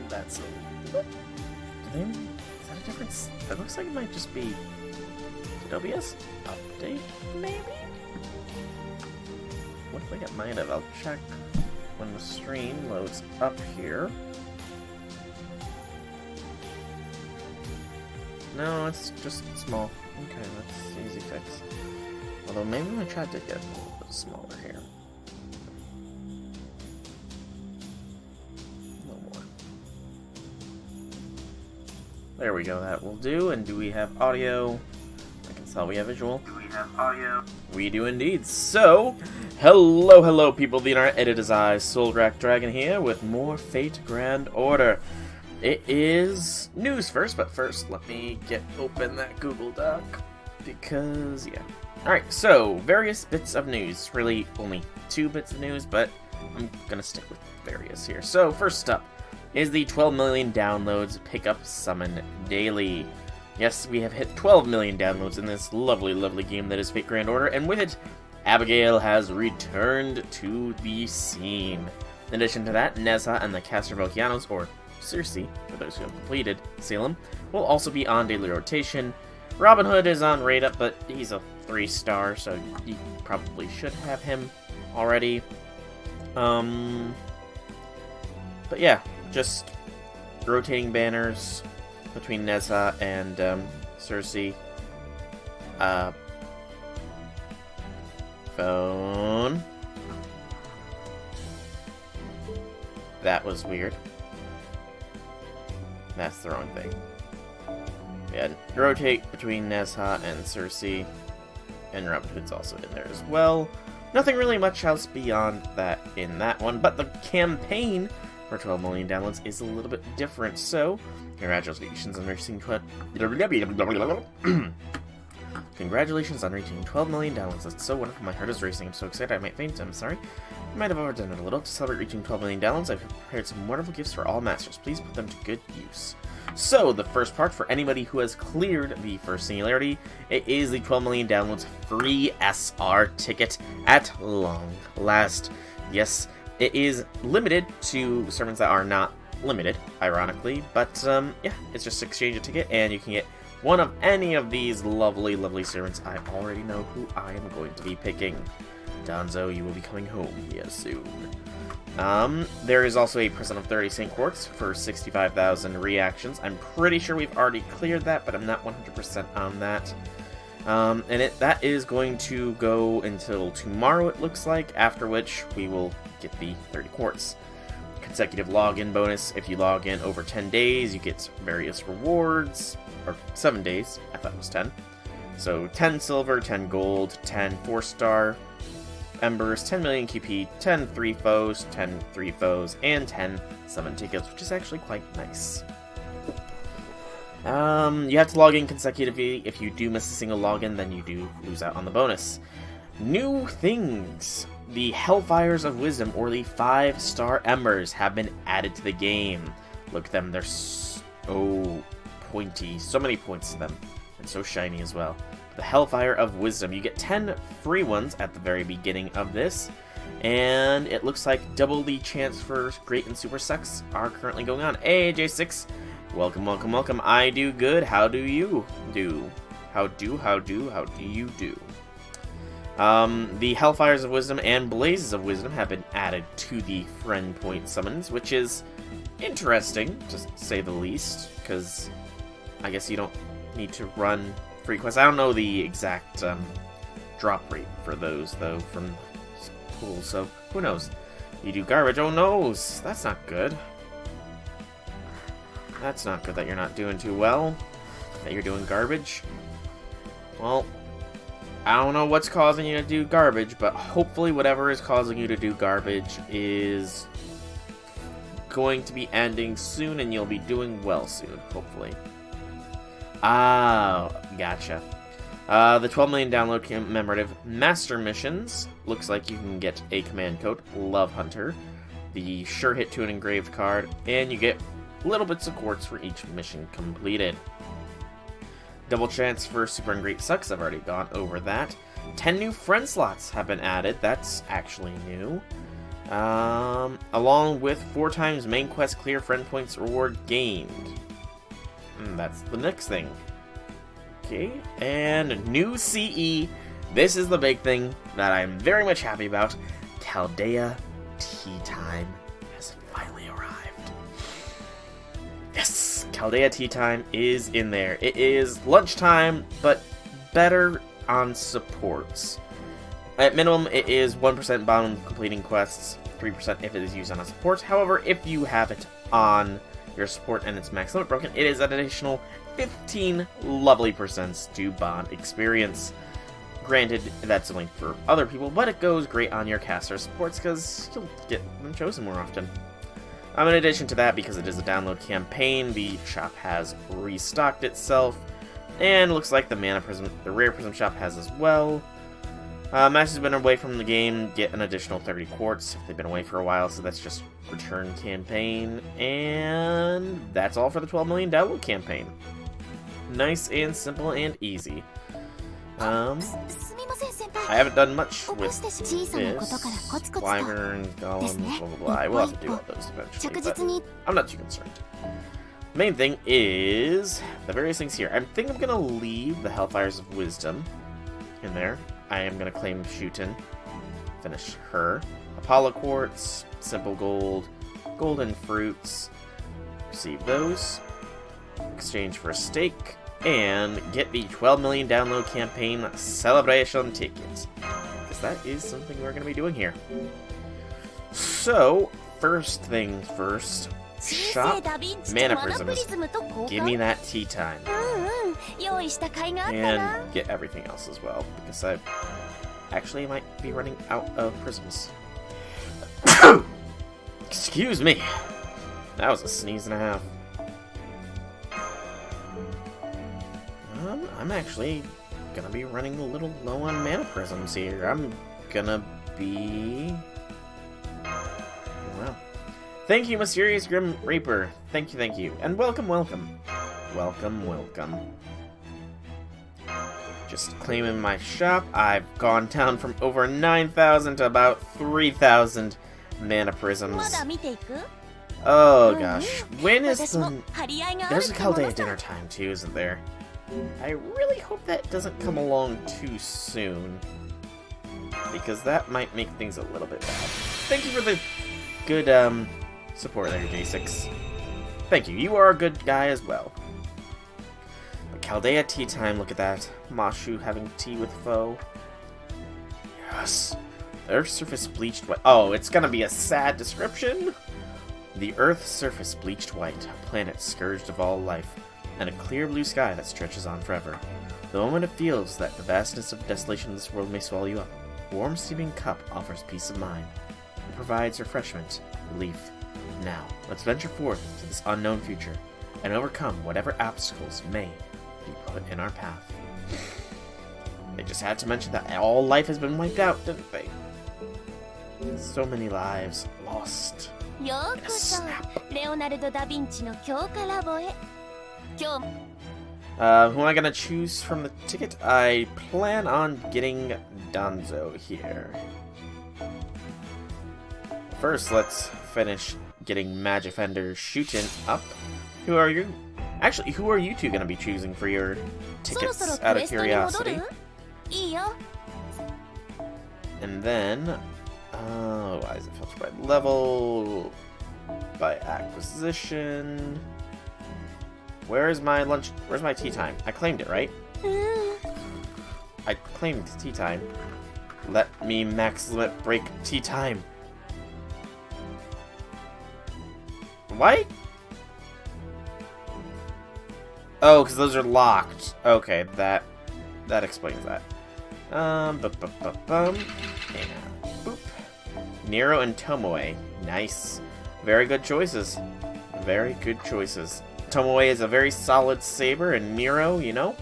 That's a... Is that a difference? It looks like it might just be OBS update, maybe? Looks like it might have. I'll check when the stream loads up here. No, it's just small. Okay, that's easy fix. Although maybe I tried to get a little bit smaller here. A little more. There we go, that will do. And do we have audio? I can tell we have visual. Do we have audio? We do indeed. So, hello people of the internet. It is I, Souldrack Dragon here with more Fate Grand Order. It is news first, but first let me get open that Google Doc, because, yeah. Alright, so, various bits of news. Really, only 2 bits of news, but I'm gonna stick with various here. So, first up is the 12 million downloads Pickup Summon Daily. Yes, we have hit 12 million downloads in this lovely game that is Fate Grand Order, and with it, Abigail has returned to the scene. In addition to that, Nezha and the Caster Volcanios, or Circe, for those who have completed Salem, will also be on daily rotation. Robin Hood is on raid up, but he's a 3-star, so you probably should have him already. But yeah, just rotating banners between Nezha and Circe. Phone. That was weird. That's the wrong thing. Yeah, rotate between Nezha and Circe, and Robin Hood's also in there as well. Nothing really much else beyond that in that one, but the campaign for 12 million downloads is a little bit different, so congratulations on reaching Congratulations on reaching 12 million downloads. That's so wonderful. My heart is racing. I'm so excited I might faint. I'm sorry. I might have overdone it a little. To celebrate reaching 12 million downloads, I've prepared some wonderful gifts for all masters. Please put them to good use. So, the first part, for anybody who has cleared the first singularity, it is the 12 million downloads free SR ticket at long last. Yes, it is limited to servants that are not limited, ironically, but yeah, it's just exchange a ticket and you can get one of any of these lovely servants. I already know who I am going to be picking. Donzo, you will be coming home here soon. There is also a Prison of 30 St. Quartz for 65,000 reactions. I'm pretty sure we've already cleared that, but I'm not 100% on that. And that is going to go until tomorrow, it looks like, after which we will get the 30 quartz. Consecutive login bonus. If you log in over 10 days, you get various rewards. Or 7 days. I thought it was 10. So 10 silver, 10 gold, 10 4-star embers, 10 million QP, 10 3 foes, 10 3 foes, and 10 summon tickets, which is actually quite nice. You have to log in consecutively. If you do miss a single login, then you do lose out on the bonus. New things. The Hellfires of Wisdom, or the 5-star embers, have been added to the game. Look at them, they're so pointy. So many points to them. And so shiny as well. The Hellfire of Wisdom. You get 10 free ones at the very beginning of this. And it looks like double the chance for Great and Super Sucks are currently going on. Hey, J6. Welcome. I do good. How do you do? How do you do? The Hellfires of Wisdom and Blazes of Wisdom have been added to the friend point summons, which is interesting, to say the least, because I guess you don't need to run free quests. I don't know the exact drop rate for those, though, from pool, so who knows? You do garbage. Oh, no! That's not good. That's not good that you're not doing too well, that you're doing garbage. Well, I don't know what's causing you to do garbage, but hopefully whatever is causing you to do garbage is going to be ending soon, and you'll be doing well soon, hopefully. Ah, gotcha. The 12 million download commemorative master missions. Looks like you can get a command code, Love Hunter, the sure hit to an engraved card, and you get little bits of quartz for each mission completed. Double chance for Super and Great Sucks. I've already gone over that. 10 new friend slots have been added. That's actually new. Along with 4 times main quest clear friend points reward gained. That's the next thing. Okay, and new CE. This is the big thing that I'm very much happy about. Chaldea Tea Time has finally arrived. Yes, Chaldea Tea Time is in there. It is lunchtime, but better on supports. At minimum, it is 1% bound on completing quests, 3% if it is used on a support. However, if you have it on your support and its max limit broken, it is an additional 15 lovely percents to bond experience. Granted, that's only for other people, but it goes great on your caster supports because you'll get them chosen more often. In addition to that, because it is a download campaign, the shop has restocked itself, and looks like the Rare Prism shop has as well. Masters have been away from the game, get an additional 30 quartz if they've been away for a while, so that's just return campaign, and that's all for the 12 million download campaign. Nice and simple and easy. I haven't done much with this. Wyvern, golems, blah blah blah. I will have to do all those eventually, but I'm not too concerned. The main thing is the various things here. I think I'm gonna leave the Hellfires of Wisdom in there. I am gonna claim Shuten, finish her. Apollo Quartz, Simple Gold, Golden Fruits, receive those, exchange for a stake, and get the 12 million download campaign celebration ticket, because that is something we're gonna be doing here. So, first things first, shop mana prisms. Give me that tea time. And get everything else as well, because I actually might be running out of prisms. Excuse me. That was a sneeze and a half. I'm actually gonna be running a little low on mana prisms here. I'm gonna be... Well, thank you, Mysterious Grim Reaper. Thank you. And welcome. Welcome. Just claiming my shop. I've gone down from over 9,000 to about 3,000 mana prisms. Oh gosh. When is the... There's a Chaldea dinner time too, isn't there? I really hope that doesn't come along too soon, because that might make things a little bit bad. Thank you for the good support there, J6. Thank you. You are a good guy as well. But Chaldea tea time, look at that. Mashu having tea with foe. Yes. The Earth's surface bleached white. Oh, it's gonna be a sad description. The Earth's surface bleached white, a planet scourged of all life, and a clear blue sky that stretches on forever. The moment it feels that the vastness of desolation of this world may swallow you up, a warm steaming cup offers peace of mind. It provides refreshment, relief. Now, let's venture forth to this unknown future, and overcome whatever obstacles may be put in our path. They just had to mention that all life has been wiped out, didn't they? So many lives lost. In a snap. Who am I gonna choose from the ticket? I plan on getting Danzo here. First, let's finish getting Magifender Shuten up. Who are you? Actually, who are you two gonna be choosing for your tickets, out of curiosity? And then, why is it filtered by level, by acquisition? Where's my lunch? Where's my tea time? I claimed it, right? I claimed tea time. Let me max limit break tea time. Why? Oh, because those are locked. Okay, that explains that. And boop. Nero and Tomoe. Nice. Very good choices. Very good choices. Tomoe is a very solid saber, and Nero, you know?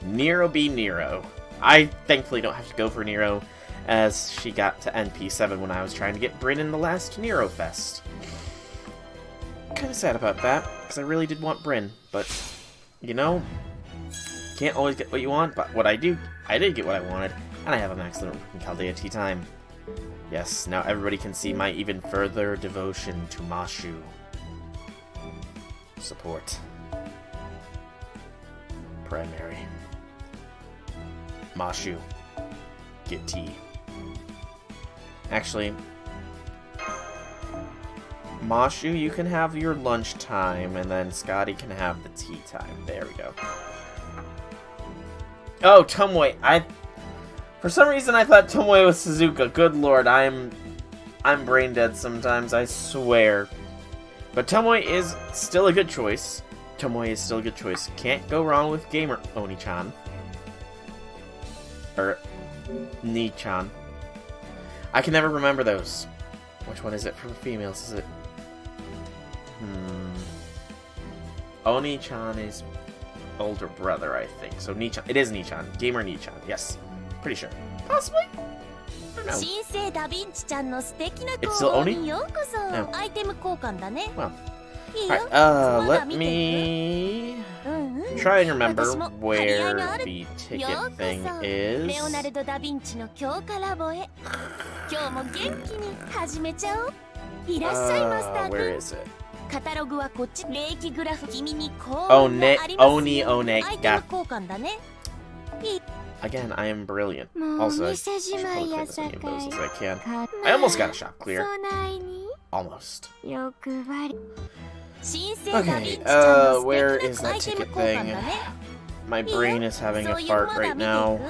Nero be Nero. I thankfully don't have to go for Nero, as she got to NP7 when I was trying to get Bryn in the last Nero Fest. Kinda sad about that, because I really did want Bryn, but, you know, can't always get what you want, but what I did get what I wanted, and I have a max limit in Chaldea tea time. Yes, now everybody can see my even further devotion to Mashu. Support. Primary. Mashu. Get tea. Actually, Mashu, you can have your lunch time, and then Scotty can have the tea time. There we go. Oh, Tomoe. For some reason, I thought Tomoe was Suzuka. Good lord, I'm brain dead sometimes, I swear. But Tomoe is still a good choice. Tomoe is still a good choice. Can't go wrong with Gamer Oni-chan. Or Ni-chan. I can never remember those. Which one is it for females? Is it? Oni-chan is older brother, I think. So Ni-chan. It is Ni-chan. Gamer Ni-chan. Yes. Pretty sure. Possibly? I don't know. It's still Oni? No. Well. Alright, let me try and remember where the ticket thing is. Where is it? Oni One. Got. Again, I am brilliant. Also, I should probably play as many of those as I can. I almost got a shop clear. Almost. Okay, where is that ticket thing? My brain is having a fart right now.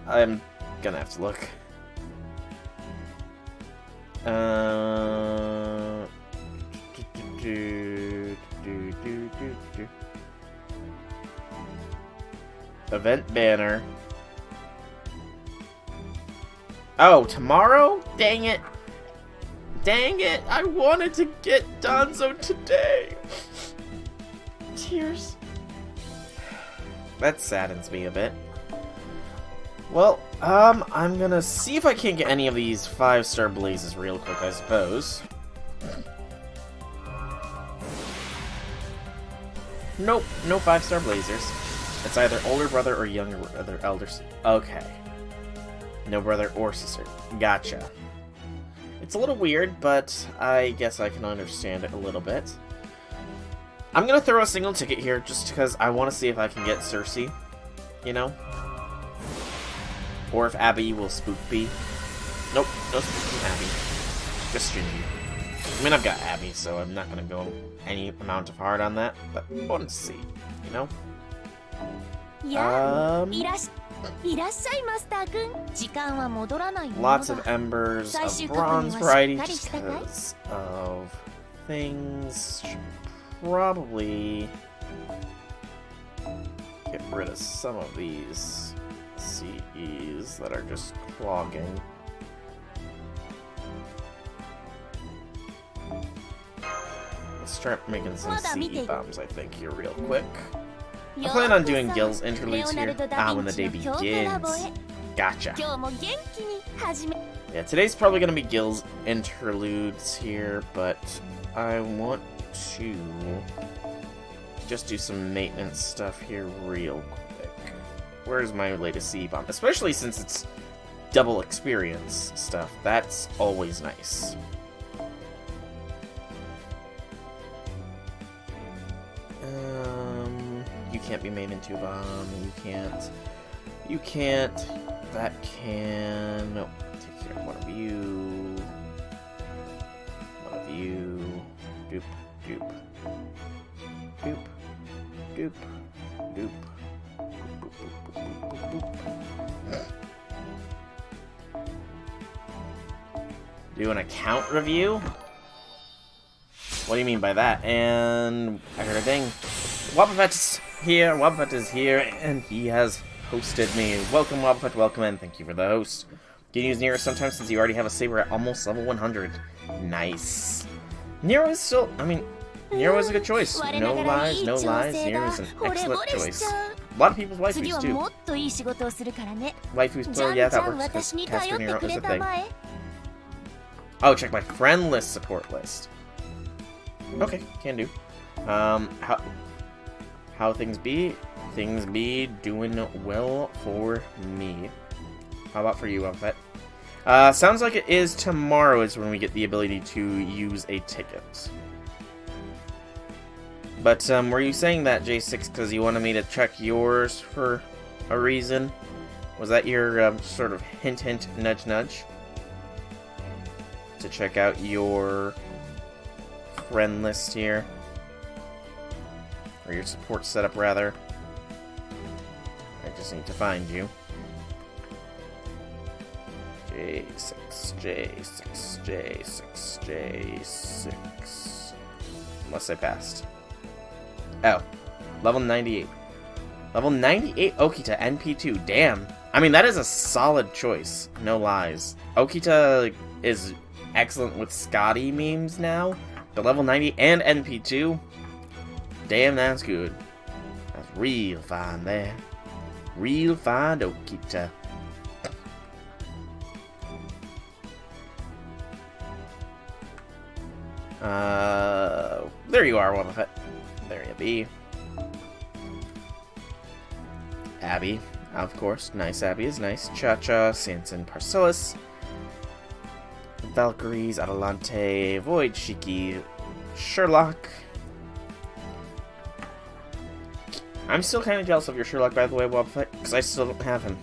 I'm gonna have to look. Event banner. Oh, tomorrow? Dang it. Dang it. I wanted to get Danzo today. Tears. That saddens me a bit. Well, I'm gonna see if I can't get any of these 5-star blazes real quick, I suppose. Nope, no 5-star blazers. It's either older brother or younger brother, elders. Okay. No brother or sister. Gotcha. It's a little weird, but I guess I can understand it a little bit. I'm gonna throw a single ticket here just because I want to see if I can get Cersei. You know? Or if Abby will spook me. Nope, no spooking Abby. Just Shinji. I mean, I've got Abby, so I'm not gonna go any amount of hard on that, but I want to see, you know? Lots of embers of bronze variety just because of things. Should probably get rid of some of these CEs that are just clogging. Let's start making some CE bombs, I think, here real quick. I plan on doing Gil's interludes here. When the day begins. Gotcha. Yeah, today's probably gonna be Gil's interludes here, but I want to just do some maintenance stuff here real quick. Where's my latest CE bomb? Especially since it's double experience stuff. That's always nice. You can't be made into a bomb. You can't. You can't. That can. No. Take care of one of you. One of you. Doop. Doop. Doop. Doop. Doop. Do an account review? What do you mean by that? And I heard a ding. Wobbuffet is here, and he has hosted me. Welcome, Wobbuffet, welcome, and thank you for the host. You can use Nero sometimes since you already have a saber at almost level 100. Nice. Nero is still, Nero is a good choice. No lies, no lies. Nero is an excellent choice. A lot of people's waifus, too. Waifus plural, yeah, that works, because Caster Nero is a thing. Oh, check my friend list support list. Okay, can do. How things be? Things be doing well for me. How about for you, Outfit? Sounds like it is tomorrow is when we get the ability to use a ticket. But, were you saying that, J6, because you wanted me to check yours for a reason? Was that your, sort of hint, hint, nudge, nudge? To check out your friend list here? Or your support setup, rather. I just need to find you. J6, J6, J6, J6. Unless I passed. Oh. Level 98. Level 98 Okita, NP2. Damn. I mean, that is a solid choice. No lies. Okita is excellent with Scotty memes now. But level 90 and NP2? Damn, that's good. That's real fine there. Real fine Okita. There you are, Wobbuffet. There you be. Abby, of course. Nice Abby is nice. Cha-Cha, Sanson, Parcellus. Valkyries, Adelante, Void, Shiki, Sherlock. I'm still kind of jealous of your Sherlock, by the way, Wobbuffet, because I still don't have him.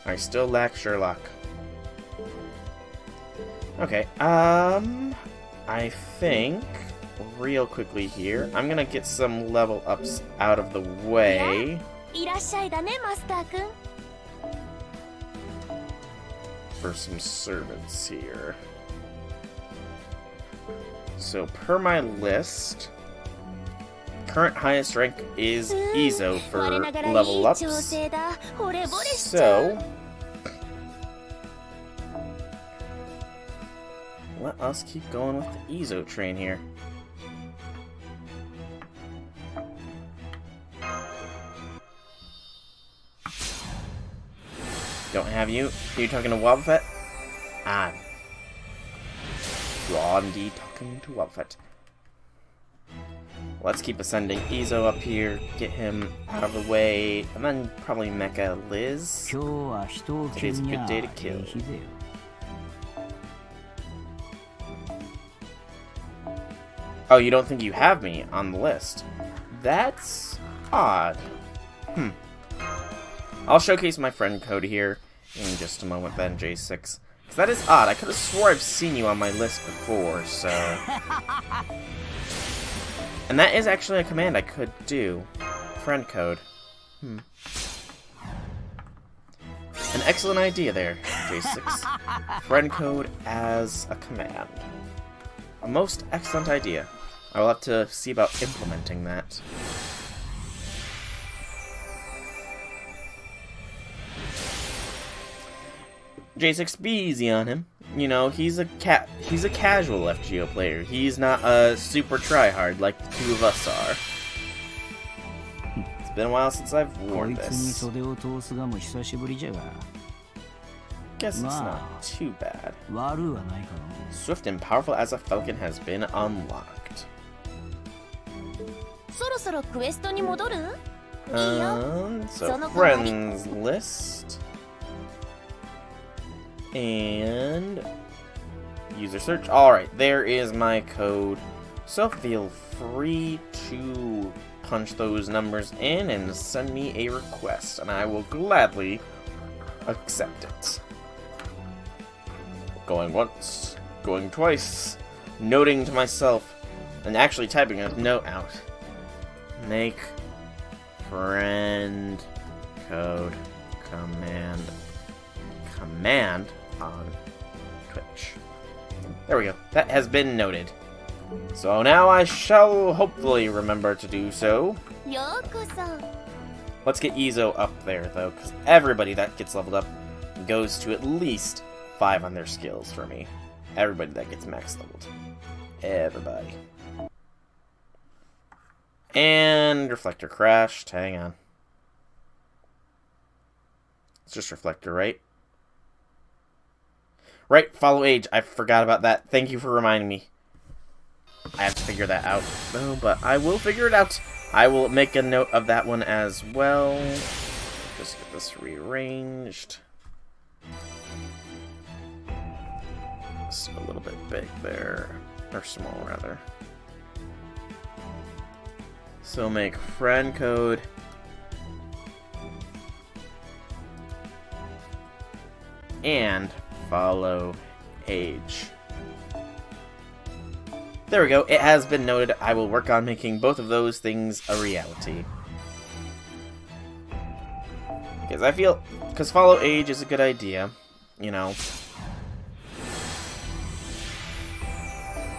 I still lack Sherlock. Okay, I think, real quickly here, I'm gonna get some level ups out of the way. For some servants here. So, per my list, current highest rank is Izo for level ups. So, let us keep going with the Izo train here. Don't have you? Are you talking to Wobbuffet? Ah. You are indeed talking to Wobbuffet. Let's keep ascending Izo up here, get him out of the way, and then probably Mecha Liz. Today's a good day to kill. Oh, you don't think you have me on the list? That's odd. I'll showcase my friend code here in just a moment then, J6. Because that is odd. I could have swore I've seen you on my list before, so... And that is actually a command I could do. Friend code. An excellent idea there, J6. Friend code as a command. A most excellent idea. I will have to see about implementing that. J6, be easy on him. You know, he's a casual FGO player. He's not a super tryhard like the two of us are. It's been a while since I've worn this. Guess it's not too bad. Swift and powerful as a falcon has been unlocked. So friends list. And user search. Alright, there is my code. So feel free to punch those numbers in and send me a request, and I will gladly accept it. Going once, going twice, noting to myself, and actually typing a note out. Make friend code command on Twitch. There we go. That has been noted. So now I shall hopefully remember to do so. Let's get Izo up there, though, because everybody that gets leveled up goes to at least 5 on their skills for me. Everybody that gets max leveled. Everybody. And Reflector crashed. Hang on. It's just Reflector, right? Right, follow age. I forgot about that. Thank you for reminding me. I have to figure that out, though, but I will figure it out. I will make a note of that one as well. Just get this rearranged. It's a little bit big there. Or small, rather. So make friend code. And follow age. There we go. It has been noted. I will work on making both of those things a reality. Because I feel... Because follow age is a good idea. You know.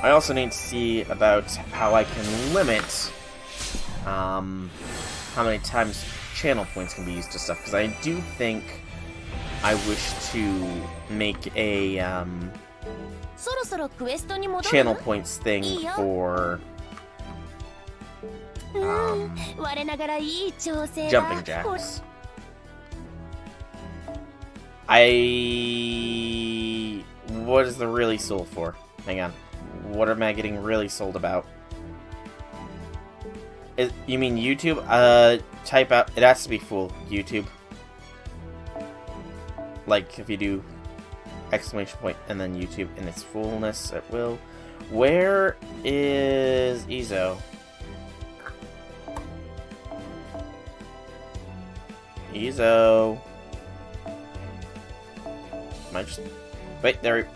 I also need to see about how I can limit... how many times channel points can be used to stuff. Because I do think I wish to make a... channel points thing for jumping jacks. What is the really sold for? Hang on. What am I getting really sold about? You mean YouTube? Type out. It has to be full YouTube. Like if you do exclamation point and then YouTube in its fullness, it will. Where is Ezo? Ezo. Am I just... Wait, there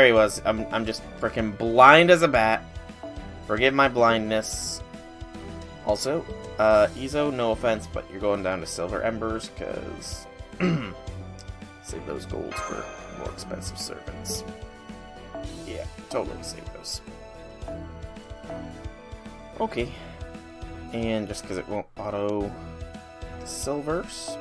he was. I'm just freaking blind as a bat. Forgive my blindness. Also, Ezo, no offense, but you're going down to Silver Embers, because... save those golds for more expensive servants. Yeah, totally save those. Okay. And just because it won't auto silvers.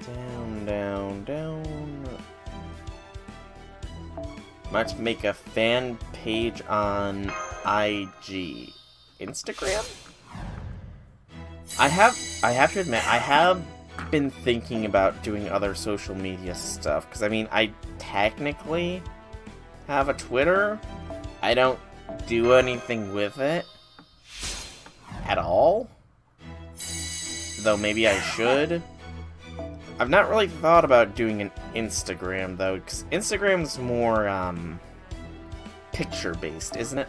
Down, down, down. Let's make a fan page on IG. Instagram? I have to admit, I have been thinking about doing other social media stuff. Because, I mean, I technically have a Twitter. I don't do anything with it at all. Though maybe I should. I've not really thought about doing an Instagram, though, because Instagram's more, picture-based, isn't it?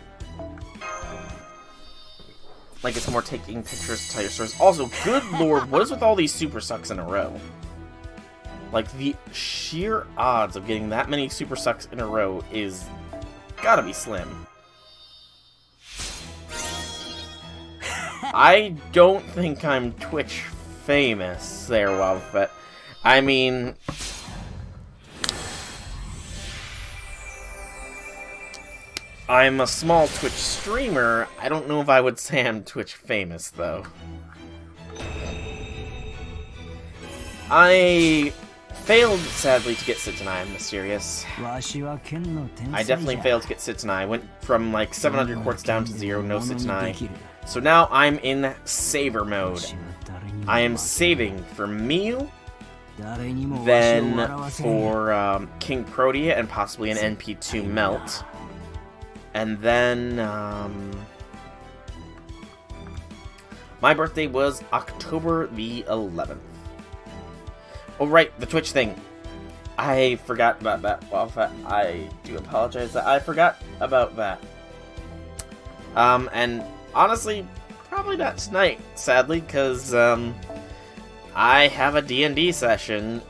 Like, it's more taking pictures to tell your stories. Also, good lord, what is with all these super sucks in a row? Like, the sheer odds of getting that many super sucks in a row is gotta be slim. I don't think I'm Twitch famous there, Wildfet. I mean... I'm a small Twitch streamer. I don't know if I would say I'm Twitch famous, though. I failed, sadly, to get Sitanai. I'm mysterious. I definitely failed to get Sitanai. I went from, like, 700 quartz down to 0, no Sitanai. So now I'm in saver mode. I am saving for Miu, then for King Protea, and possibly an NP2 Melt. And then, my birthday was October the 11th. Oh, right, the Twitch thing. I forgot about that. Well, I do apologize that I forgot about that. And honestly, probably not tonight, sadly, because, I have a D&D session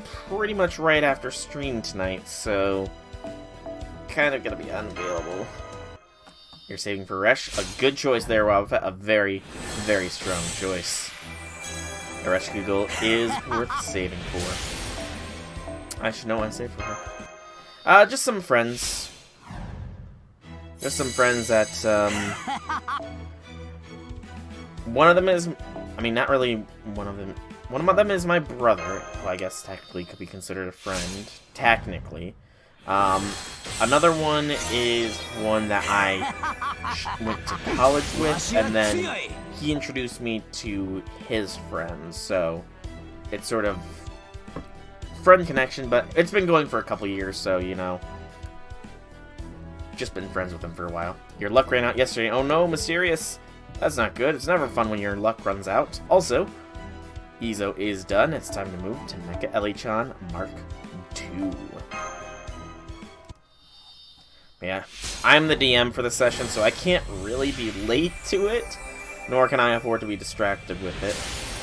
pretty much right after stream tonight, so kind of gonna be unavailable. You're saving for Resh. A good choice there, Wildfet. A very, very strong choice. The Resh Google is worth saving for. I should know I saved for her. Just some friends. Just some friends that, one of them is... I mean, not really one of them. One of them is my brother, who I guess technically could be considered a friend. Technically. Another one is one that I went to college with, and then he introduced me to his friends, so it's sort of friend connection, but it's been going for a couple years, so, you know, just been friends with him for a while. Your luck ran out yesterday. Oh no, Mysterious. That's not good. It's never fun when your luck runs out. Also, Izo is done. It's time to move to Mecha Elichan Mark II. Yeah, I'm the DM for the session, so I can't really be late to it, nor can I afford to be distracted with it.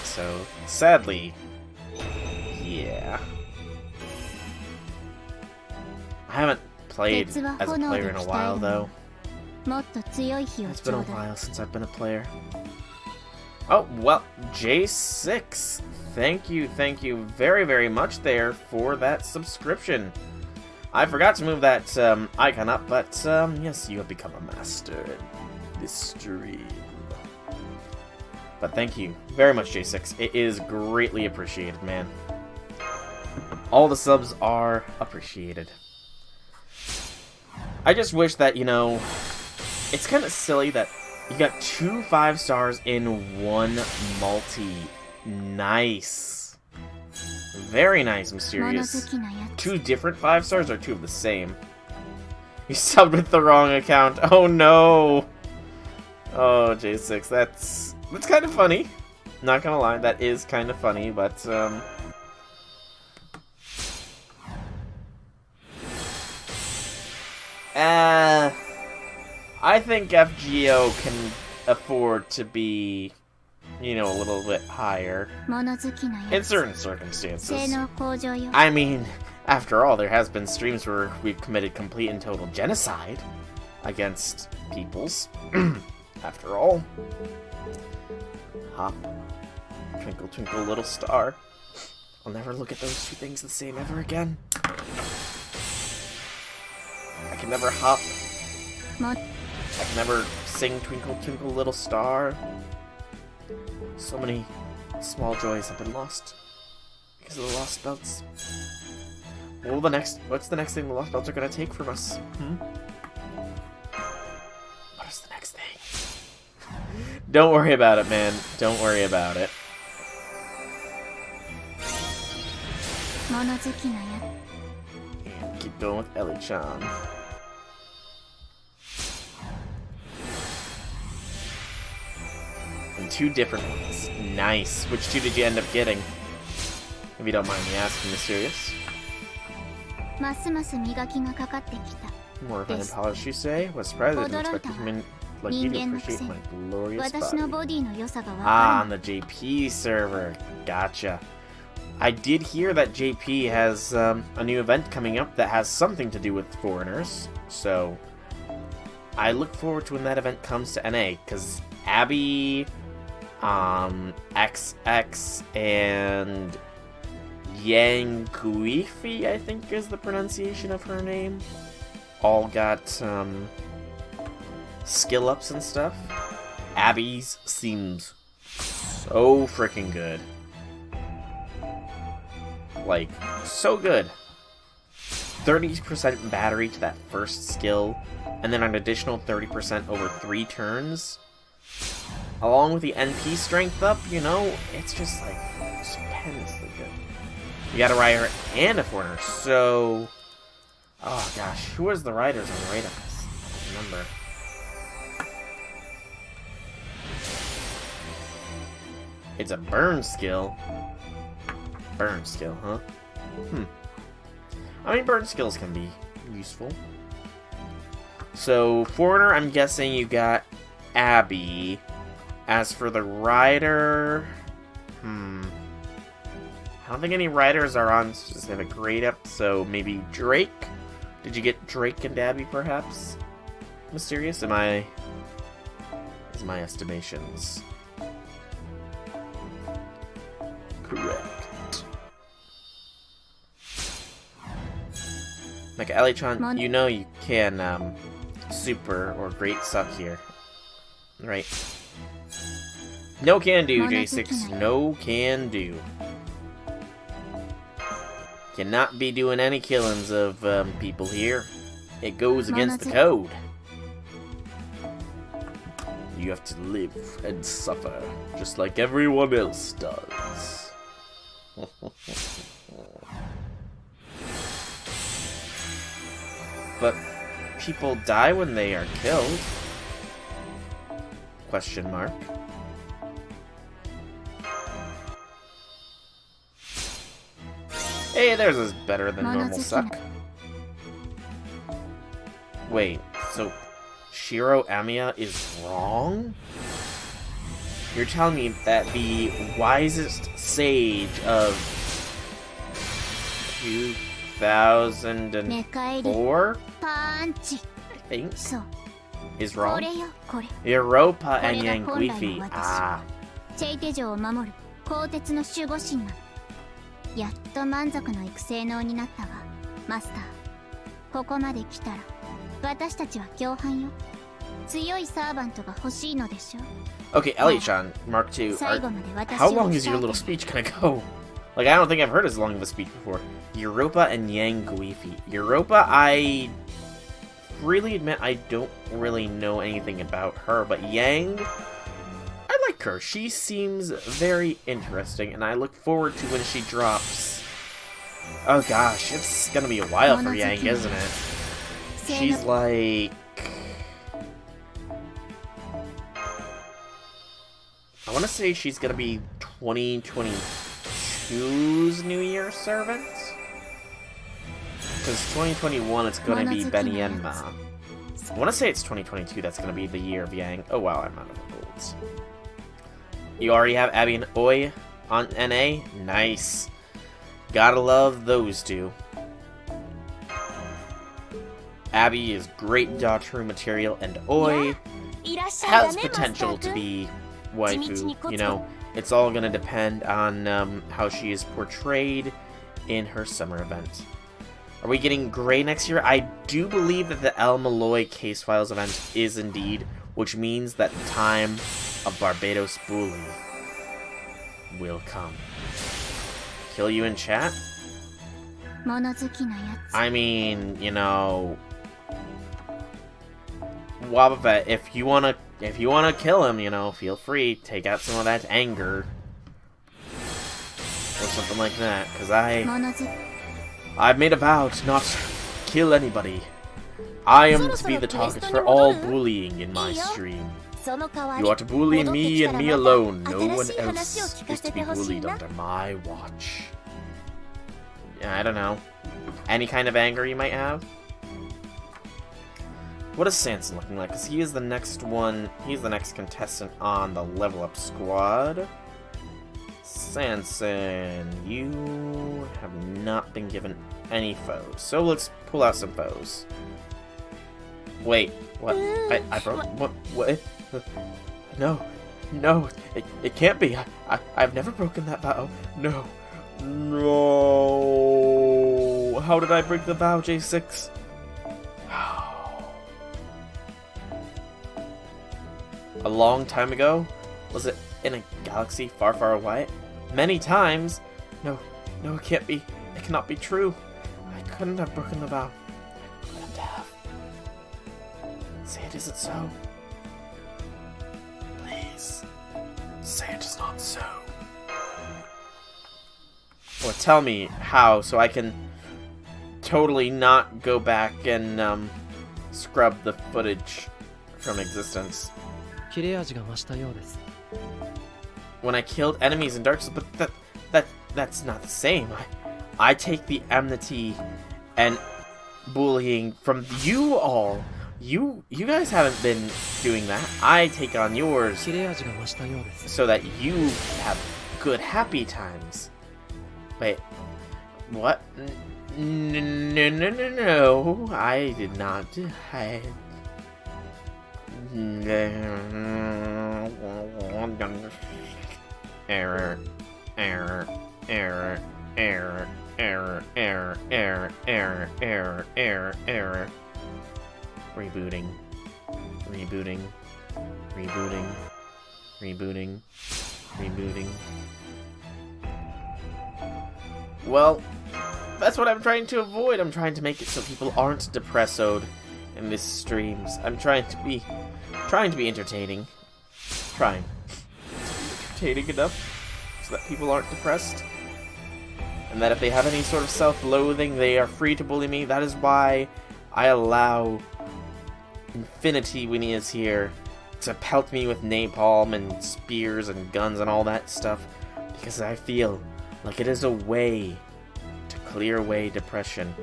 So, sadly, yeah. I haven't played as a player in a while, though. It's been a while since I've been a player. Oh, well, J6, thank you very, very much there for that subscription. I forgot to move that icon up, but yes, you have become a master in this stream. But thank you very much, J6. It is greatly appreciated, man. All the subs are appreciated. I just wish that, you know, it's kind of silly that you got 2 5 stars in one multi. Nice. Very nice, Mysterious. 2 different 5 stars or 2 of the same? You subbed with the wrong account. Oh no. Oh, J6, that's kind of funny. Not gonna lie, that is kind of funny, but I think FGO can afford to be, you know, a little bit higher in certain circumstances. I mean, after all, there has been streams where we've committed complete and total genocide against peoples. After all. Hop. Twinkle, twinkle, little star. I'll never look at those 2 things the same ever again. I can never hop. I can never sing Twinkle, Twinkle, Little Star. So many small joys have been lost because of the lost belts. What's the next thing the lost belts are gonna take from us? What is the next thing? Don't worry about it, man. Don't worry about it. And keep going with Ellie-chan. And 2 different ones. Nice. Which 2 did you end up getting? If you don't mind me asking, Mysterious. More refined polish, you say? Was surprised I didn't expect a human like you to appreciate my glorious body. Ah, on the JP server. Gotcha. I did hear that JP has a new event coming up that has something to do with foreigners. So, I look forward to when that event comes to NA, because Abby, XX, and Yang Guifi, I think is the pronunciation of her name, all got skill ups and stuff. Abby's seems so freaking good. Like, so good. 30% battery to that first skill, and then an additional 30% over 3 turns. Along with the NP strength up, you know, it's just like stupendously good. You got a rider and a foreigner, so... Oh gosh, who was the riders on Raiders? I don't remember. It's a burn skill. Burn skill, huh? I mean, burn skills can be useful. So, foreigner, I'm guessing you got Abby. As for the rider... I don't think any riders are on specific grade up, so maybe Drake? Did you get Drake and Abby, perhaps? Mysterious? Is my estimations correct? Like, Ellie-chan, you know you can, super or great suck here. Right? No can do, J6. No can do. Cannot be doing any killings of people here. It goes against the code. You have to live and suffer, just like everyone else does. But people die when they are killed? Question mark. Hey, theirs is better than normal suck. Wait, so Shiro Amiya is wrong? You're telling me that the wisest sage of 2004, I think, is wrong? Europa and Yanguifi. Ah. やっと満足のいく性能になったわ、マスター。ここまで来たら、私たちは共犯よ。強いサーバントが欲しいのでしょ。Okay, Ellie-chan, Mark II. How long is your little speech gonna go? Like, I don't think I've heard as long of a speech before. Europa and Yanguifi. Europa, I really admit I don't really know anything about her, but Yang, I like her. She seems very interesting, and I look forward to when she drops. Oh gosh, it's gonna be a while for Yang, isn't it? She's like... I want to say she's gonna be 2022's New Year servant? Because 2021 it's gonna be Benienma. I want to say it's 2022 that's gonna be the year of Yang. Oh wow, I'm out of golds. You already have Abby and Oi on NA? Nice. Gotta love those two. Abby is great Daughtry material, and Oi has potential to be waifu. You know, it's all gonna depend on how she is portrayed in her summer event. Are we getting Grey next year? I do believe that the El Malloy Case Files event is indeed, which means that the time of Barbados Bully will come. Kill you in chat? I mean, you know, Wabafet, if you wanna kill him, you know, feel free, take out some of that anger or something like that, because I've made a vow to not kill anybody. I am to be the target for all bullying in my stream. You are to bully me and me alone. No one else is to be bullied under my watch. Yeah, I don't know. Any kind of anger you might have? What is Sanson looking like? Because he is the next one. He's the next contestant on the Level Up squad. Sanson, you have not been given any foes. So let's pull out some foes. Wait, what? I broke. What? No, it can't be. I've never broken that vow. No. How did I break the vow, J6? A long time ago? Was it in a galaxy far, far away? Many times? No, it can't be. It cannot be true. I couldn't have broken the vow. I couldn't have. Say it isn't so. Please. Say it is not so. Or tell me how, so I can totally not go back and scrub the footage from existence. When I killed enemies in Dark Souls, but that's not the same. I take the enmity and bullying from you all. You guys haven't been doing that. I take on yours so that you have good happy times. Wait, what? No, I did not. Error. Rebooting. Well, that's what I'm trying to avoid. I'm trying to make it so people aren't depressoed in this streams. I'm trying to be entertaining. Trying to be entertaining enough so that people aren't depressed. and that if they have any sort of self-loathing, they are free to bully me. That is why I allow Infinity, when he is here, to pelt me with napalm and spears and guns and all that stuff, because I feel like it is a way to clear away depression,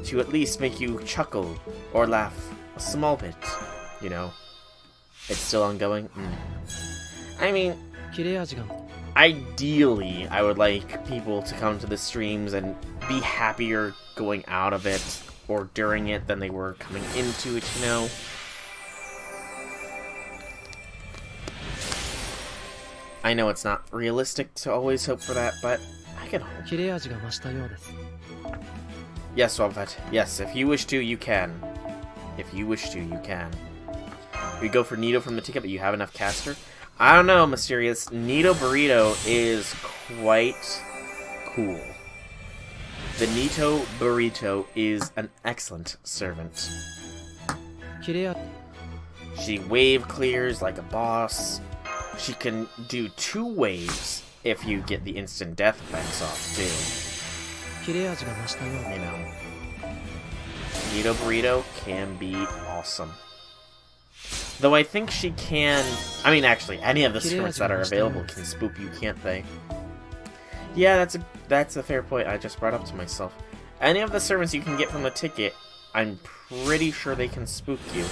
to at least make you chuckle or laugh a small bit, you know. It's still ongoing? I mean, ideally, I would like people to come to the streams and be happier going out of it or during it than they were coming into it, you know. I know it's not realistic to always hope for that, but I can hope. Yes, Swamfet. Yes, if you wish to, you can. If you wish to, you can. We go for Nito from the ticket, but you have enough caster? I don't know, Mysterious. Nito Burrito is quite cool. The Nito Burrito is an excellent servant. She wave clears like a boss. She can do 2 waves if you get the instant death effects off, too. You know. Nito Burrito can be awesome. Though I think she can... I mean, actually, any of the servants that are available can spook you, can't they? Yeah, that's a fair point I just brought up to myself. Any of the servants you can get from the ticket, I'm pretty sure they can spook you.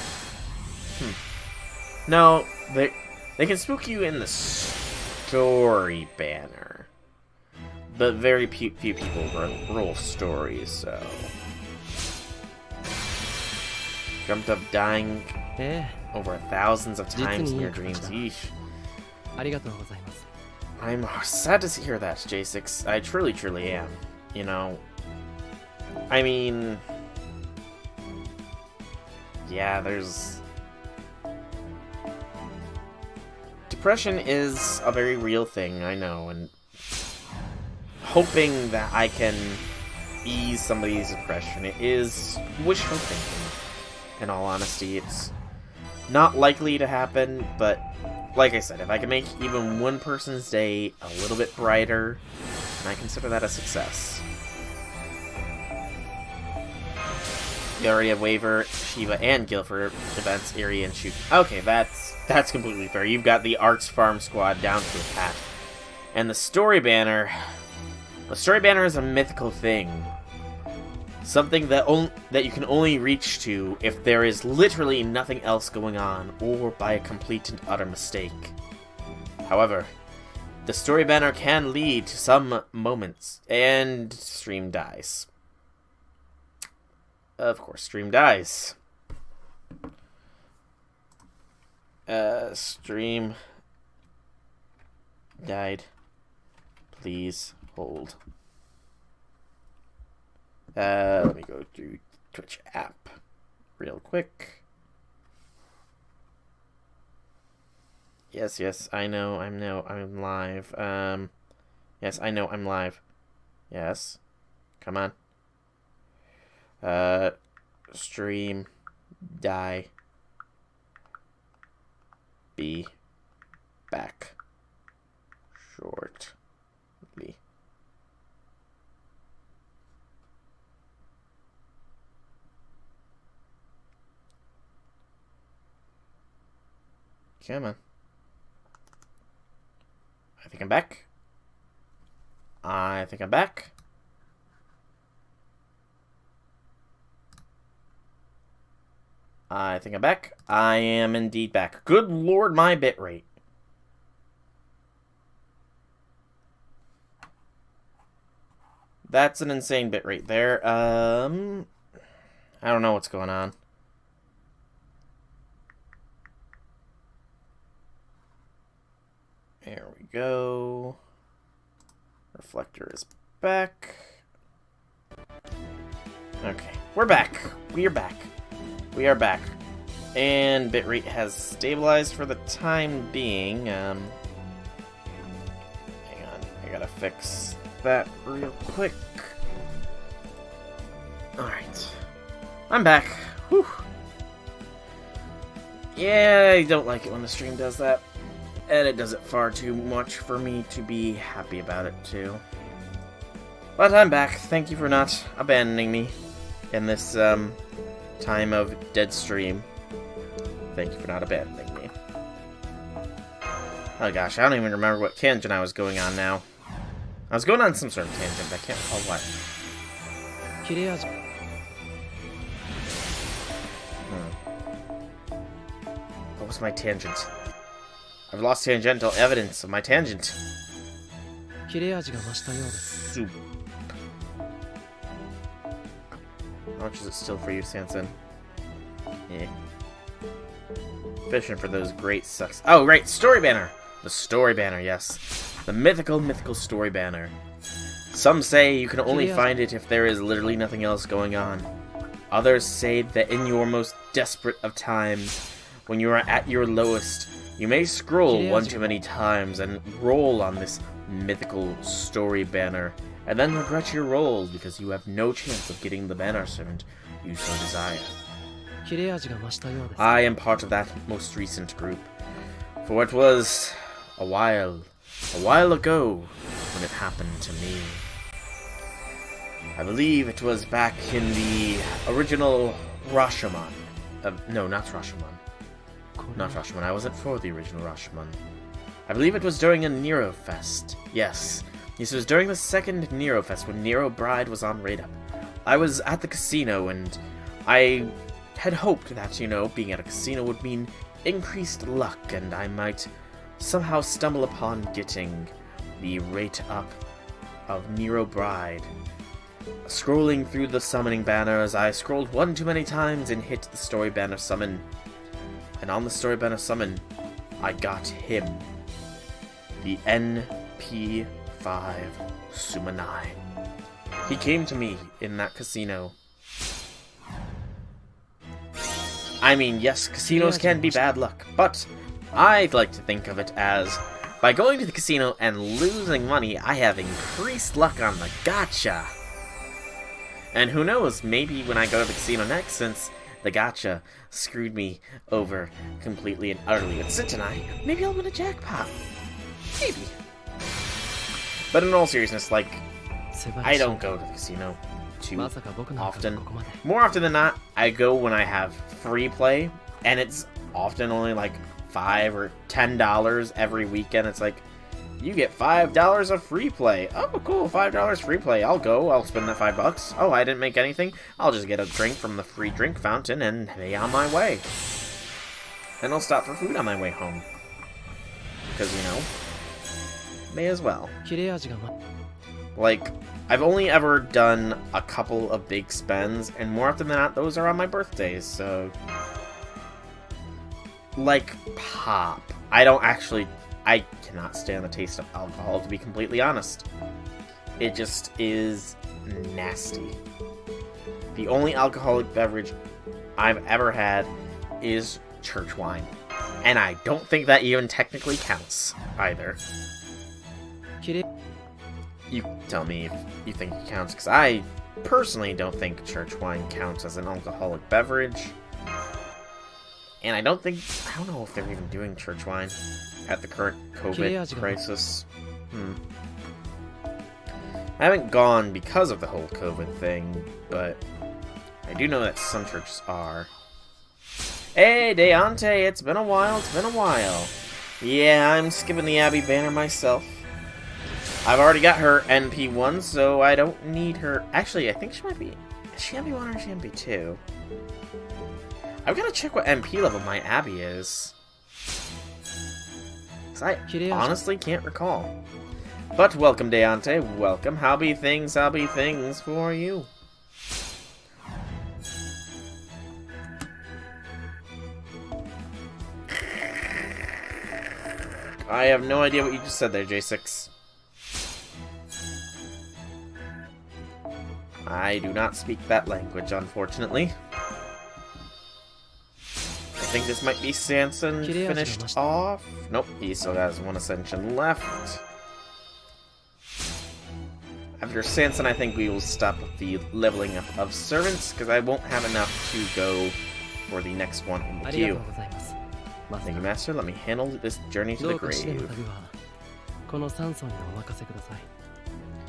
No, they can spook you in the story banner. But very few people roll stories, so... Jumped up dying over thousands of times in your dreams. Yeesh. I'm sad to hear that, J6. I truly am. You know... I mean... Yeah, there's... Depression is a very real thing, I know, and... hoping that I can ease somebody's depression, it is wishful thinking. In all honesty, it's not likely to happen, but like I said, if I can make even one person's day a little bit brighter, then I consider that a success. You already have Waver, Shiva, and Guilford events, Eerie, and Shoot. Okay, that's completely fair. You've got the Arts Farm Squad down to a pat. And the story banner... The story banner is a mythical thing. Something that you can only reach to if there is literally nothing else going on, or by a complete and utter mistake. However, the story banner can lead to some moments, and stream dies. Of course, stream dies. Stream died. Please hold. Let me go to Twitch app real quick. Yes, I know, I'm live. Yes, I know, I'm live. Yes. Come on. Stream die. Be back shortly. Come on. I think I'm back. I think I'm back. I think I'm back. I am indeed back. Good lord, my bitrate. That's an insane bitrate there. I don't know what's going on. There we go. Reflector is back. Okay, we're back. We are back. We are back. And bitrate has stabilized for the time being. Hang on, I gotta fix that real quick. Alright. I'm back. Whew. Yeah, I don't like it when the stream does that. And it does it far too much for me to be happy about it, too. But I'm back. Thank you for not abandoning me in this time of dead stream. Thank you for not abandoning me. Oh gosh, I don't even remember what tangent I was going on now. I was going on some sort of tangent, I can't recall what. What was my tangent? I've lost tangential evidence of my tangent. Soup. How much is it still for you, Sanson? Yeah. Fishing for those great sucks. Oh, right, story banner! The story banner, yes. The mythical story banner. Some say you can only find it if there is literally nothing else going on. Others say that in your most desperate of times, when you are at your lowest, you may scroll one too many times and roll on this mythical story banner, and then regret your roll because you have no chance of getting the banner servant you so desire. I am part of that most recent group, for it was a while ago when it happened to me. I believe it was back in the original Rashomon. No, not Rashomon. Not Rashomon, I wasn't for the original Rashomon. I believe it was during a Nero Fest. Yes, this was during the second Nero Fest when Nero Bride was on Raid Up. I was at the casino and I had hoped that, you know, being at a casino would mean increased luck and I might somehow stumble upon getting the rate up of Nero Bride. Scrolling through the summoning banners, I scrolled one too many times and hit the story banner summon. And on the story banner summon, I got him. The NP5 Sumanai. He came to me in that casino. I mean, yes, casinos can be bad luck, but I'd like to think of it as, by going to the casino and losing money, I have increased luck on the gacha. And who knows, maybe when I go to the casino next, since the gacha screwed me over completely and utterly with Sit tonight, maybe I'll win a jackpot. Maybe. But in all seriousness, like, I don't go to the casino too often. More often than not, I go when I have free play, and it's often only like $5 or $10 every weekend. It's like, you get $5 of free play. Oh, cool, $5 free play. I'll go. I'll spend that $5. Oh, I didn't make anything. I'll just get a drink from the free drink fountain and be on my way. And I'll stop for food on my way home. Because, you know, may as well. Like, I've only ever done a couple of big spends, and more often than not, those are on my birthdays, so... Like, pop. I cannot stand the taste of alcohol, to be completely honest. It just is nasty. The only alcoholic beverage I've ever had is church wine. And I don't think that even technically counts, either. You tell me if you think it counts, because I personally don't think church wine counts as an alcoholic beverage. And I don't know if they're even doing church wine at the current COVID crisis. I haven't gone because of the whole COVID thing, but I do know that some churches are. Hey, Deante, it's been a while, Yeah, I'm skipping the Abby banner myself. I've already got her NP1, so I don't need her. Actually, I think she might be... Is she NP1 or is she NP2? I've got to check what MP level my Abby is. Because I honestly can't recall. But welcome, Deante. Welcome. How be things for you? I have no idea what you just said there, J6. I do not speak that language, unfortunately. I think this might be Sanson finished off. Nope, he still has one ascension left. After Sanson, I think we will stop with the leveling up of servants, because I won't have enough to go for the next one in the queue. Thank you, Master. Let me handle this journey to the grave.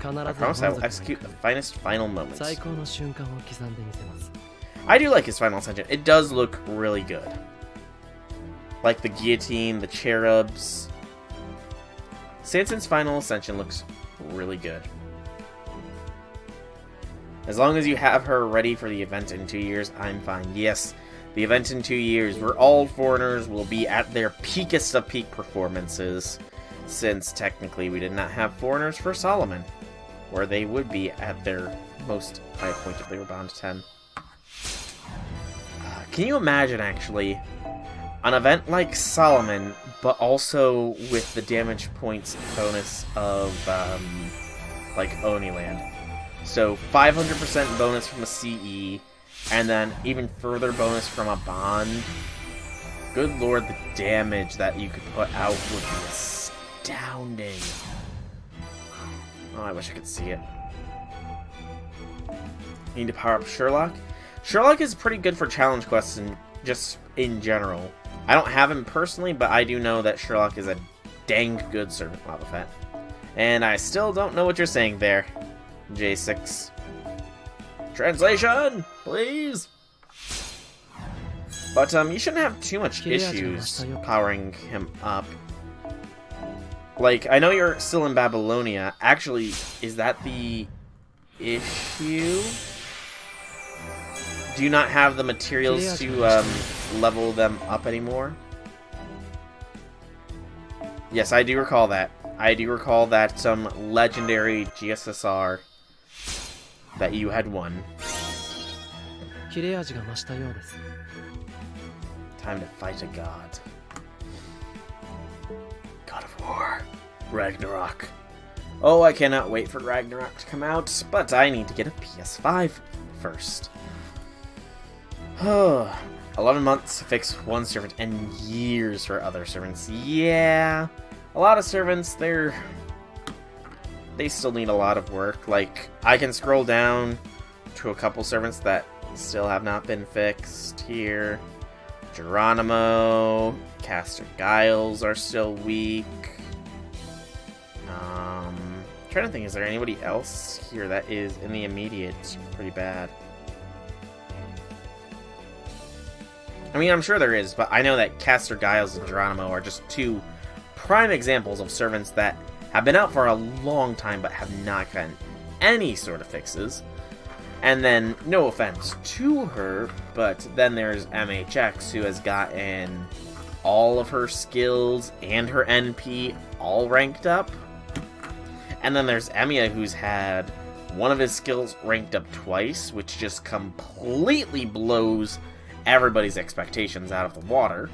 I promise I will execute the finest final moments. 最高の瞬間を刻んでみせます。 I do like his final ascension. It does look really good. Like the guillotine, the cherubs. Sanson's final ascension looks really good. As long as you have her ready for the event in 2 years, I'm fine. Yes, the event in 2 years, where all foreigners will be at their peakest of peak performances, since technically we did not have foreigners for Solomon, where they would be at their most high point if they were bound to 10. Can you imagine, actually, an event like Solomon, but also with the damage points bonus of, like, Oniland? So, 500% bonus from a CE, and then even further bonus from a bond. Good lord, the damage that you could put out would be astounding. Oh, I wish I could see it. Need to power up Sherlock. Sherlock is pretty good for challenge quests and just in general. I don't have him personally, but I do know that Sherlock is a dang good servant Lava Fett. And I still don't know what you're saying there, J6. Translation, please. But you shouldn't have too much issues powering him up. Like, I know you're still in Babylonia. Actually, is that the issue? Do you not have the materials to level them up anymore? Yes, I do recall that. I do recall that some legendary GSSR that you had won. Time to fight a god. God of War. Ragnarok. Oh, I cannot wait for Ragnarok to come out, but I need to get a PS5 first. 11 months to fix one servant and years for other servants. Yeah, a lot of servants, they still need a lot of work. Like, I can scroll down to a couple servants that still have not been fixed here. Geronimo, Caster Giles are still weak. Trying to think, is there anybody else here that is in the immediate pretty bad? I mean, I'm sure there is, but I know that Caster Giles and Geronimo are just two prime examples of servants that have been out for a long time but have not gotten any sort of fixes. And then, no offense to her, but then there's MHX, who has gotten all of her skills and her NP all ranked up. And then there's Emiya, who's had one of his skills ranked up twice, which just completely blows everybody's expectations out of the water.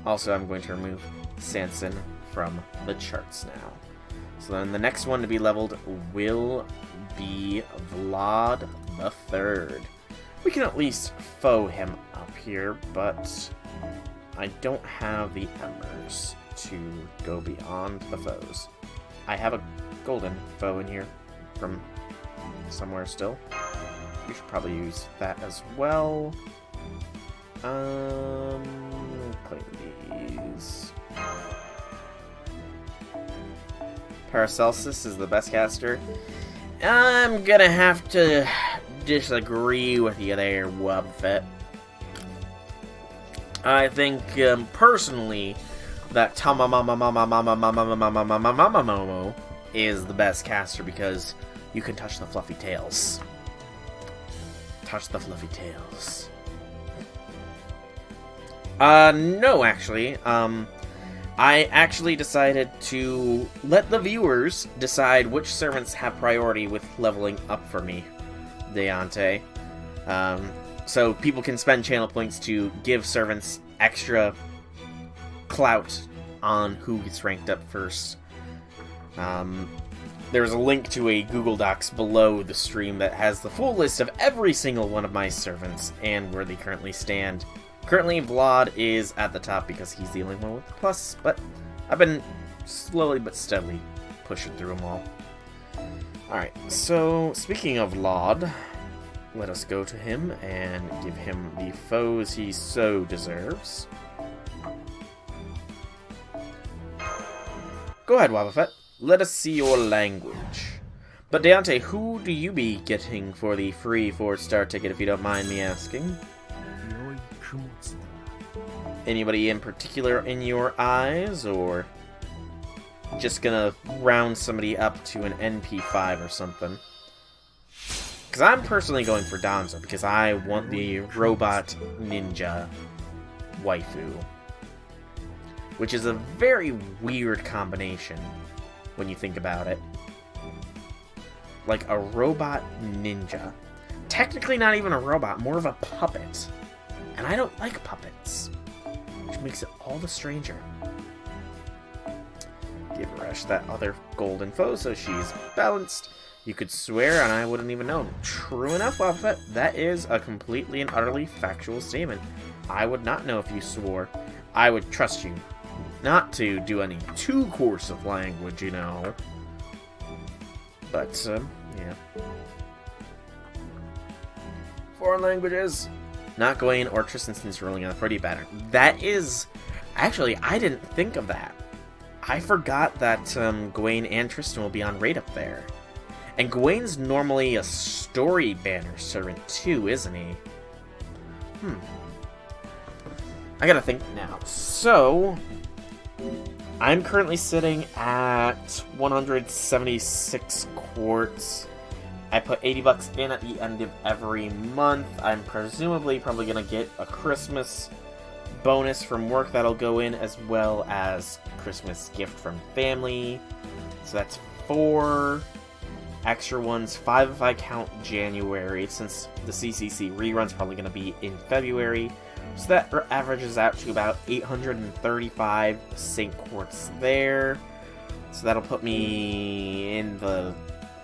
Also, I'm going to remove Sanson from the charts now. So then the next one to be leveled will be Vlad the Third. We can at least foe him up here, but I don't have the embers to go beyond the foes. I have a golden foe in here from somewhere still. We should probably use that as well. Claim these. Paracelsus is the best caster. I'm gonna have to disagree with you there, Wubfit. I think, personally, that Tamamamamamamamamamamamamamamamo is the best caster because you can touch the fluffy tails. Touch the fluffy tails. No, actually. I actually decided to let the viewers decide which servants have priority with leveling up for me, Deante. So people can spend channel points to give servants extra clout on who gets ranked up first. There's a link to a Google Docs below the stream that has the full list of every single one of my servants and where they currently stand. Currently, Vlad is at the top because he's the only one with the plus, but I've been slowly but steadily pushing through them all. Alright, so speaking of Vlad, let us go to him and give him the foes he so deserves. Go ahead, Wabafet. Let us see your language. But Deontay, who do you be getting for the free 4-star ticket, if you don't mind me asking? Anybody in particular in your eyes, or just gonna round somebody up to an NP5 or something? Because I'm personally going for Danzo, because I want the robot ninja waifu. Which is a very weird combination, when you think about it. Like a robot ninja. Technically not even a robot, more of a puppet. And I don't like puppets. Which makes it all the stranger. Give Resh that other gold info so she's balanced. You could swear and I wouldn't even know. True enough, Wobbuffet, that is a completely and utterly factual statement. I would not know if you swore. I would trust you not to do any too coarse of language, you know. But, yeah. Foreign languages. Not Gawain or Tristan since rolling on the 40 banner. That is... Actually, I didn't think of that. I forgot that Gawain and Tristan will be on raid up there. And Gawain's normally a story banner servant too, isn't he? I gotta think now. So... I'm currently sitting at 176 quartz. I put 80 bucks in at the end of every month. I'm presumably probably going to get a Christmas bonus from work that'll go in, as well as Christmas gift from family. So that's 4 extra ones, 5 if I count January, since the CCC rerun's probably going to be in February. So that averages out to about 835 St. Quartz there. So that'll put me in the,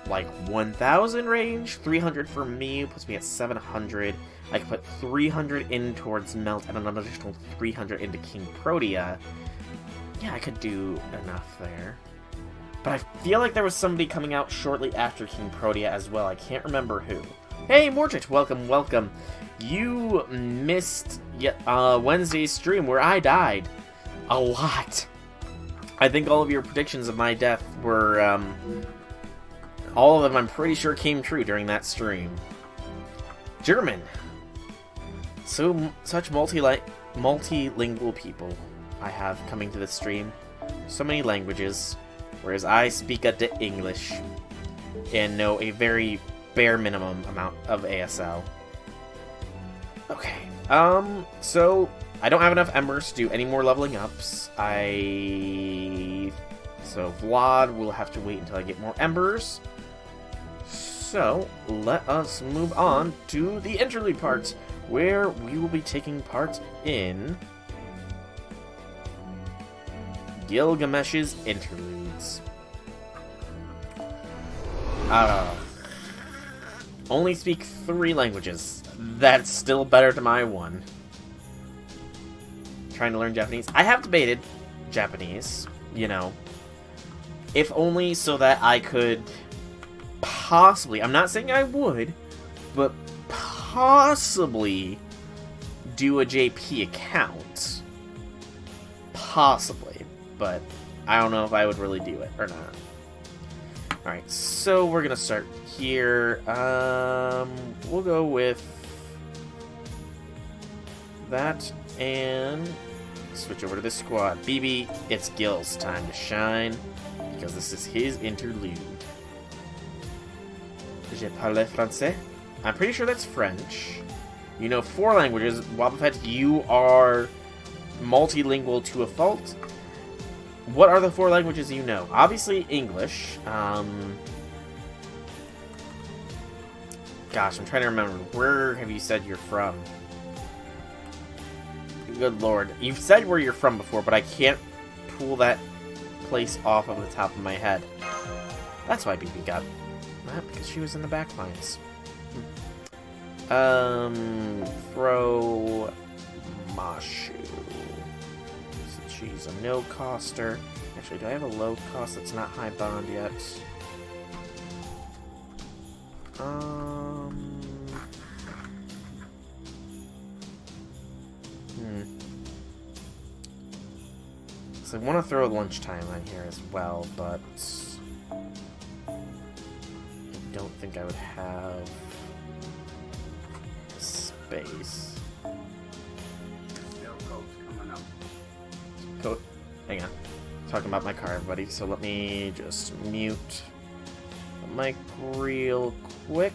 like, 1,000 range. 300 for me puts me at 700. I can put 300 in towards Melt and an additional 300 into King Protea. Yeah, I could do enough there. But I feel like there was somebody coming out shortly after King Protea as well. I can't remember who. Hey, Mordred, welcome, welcome. You missed Wednesday's stream where I died. A lot. I think all of your predictions of my death were, all of them I'm pretty sure came true during that stream. German. Such multilingual people I have coming to this stream. So many languages, whereas I speak a bit English and know a very bare minimum amount of ASL. Okay, so I don't have enough embers to do any more leveling ups. So Vlad will have to wait until I get more embers. So let us move on to the interlude parts, where we will be taking part in Gilgamesh's Interludes. Only speak 3 languages. That's still better to my 1. Trying to learn Japanese. I have debated Japanese, you know. If only so that I could possibly, I'm not saying I would, but possibly do a JP account. Possibly. But I don't know if I would really do it or not. Alright, so we're gonna start here. We'll go with that and switch over to this squad. BB, it's Gil's time to shine because this is his interlude. Je parle français? I'm pretty sure that's French. You know 4 languages. Wobbuffet, you are multilingual to a fault. What are the 4 languages you know? Obviously English. Gosh, I'm trying to remember. Where have you said you're from? Good lord. You've said where you're from before, but I can't pull that place off of the top of my head. That's why BB got that, because she was in the back lines. Throw Mashu. She's a no-coster. Actually, do I have a low cost that's not high bond yet? So I want to throw lunchtime on here as well, but think I would have space. Still codes coming up. Code. Hang on. Talking about my car, everybody. So let me just mute the mic real quick.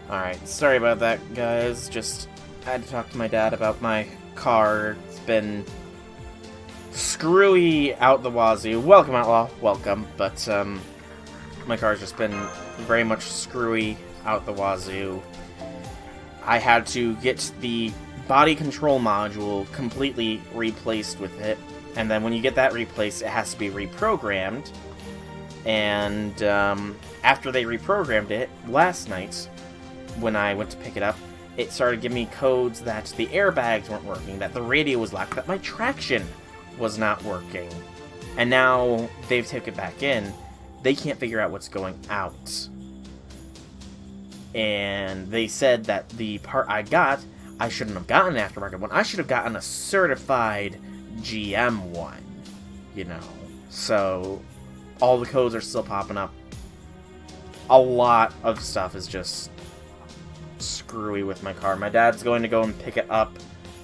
Alright, sorry about that, guys. Just had to talk to my dad about my car. It's been screwy out the wazoo. Welcome, Outlaw. Welcome. But, my car's just been very much screwy out the wazoo. I had to get the body control module completely replaced with it. And then when you get that replaced, it has to be reprogrammed. And, after they reprogrammed it, last night, when I went to pick it up, it started giving me codes that the airbags weren't working, that the radio was locked, that my traction was not working. And now they've taken it back in. They can't figure out what's going out. And they said that the part I got, I shouldn't have gotten an aftermarket one. I should have gotten a certified GM one, you know. So all the codes are still popping up. A lot of stuff is just screwy with my car. My dad's going to go and pick it up,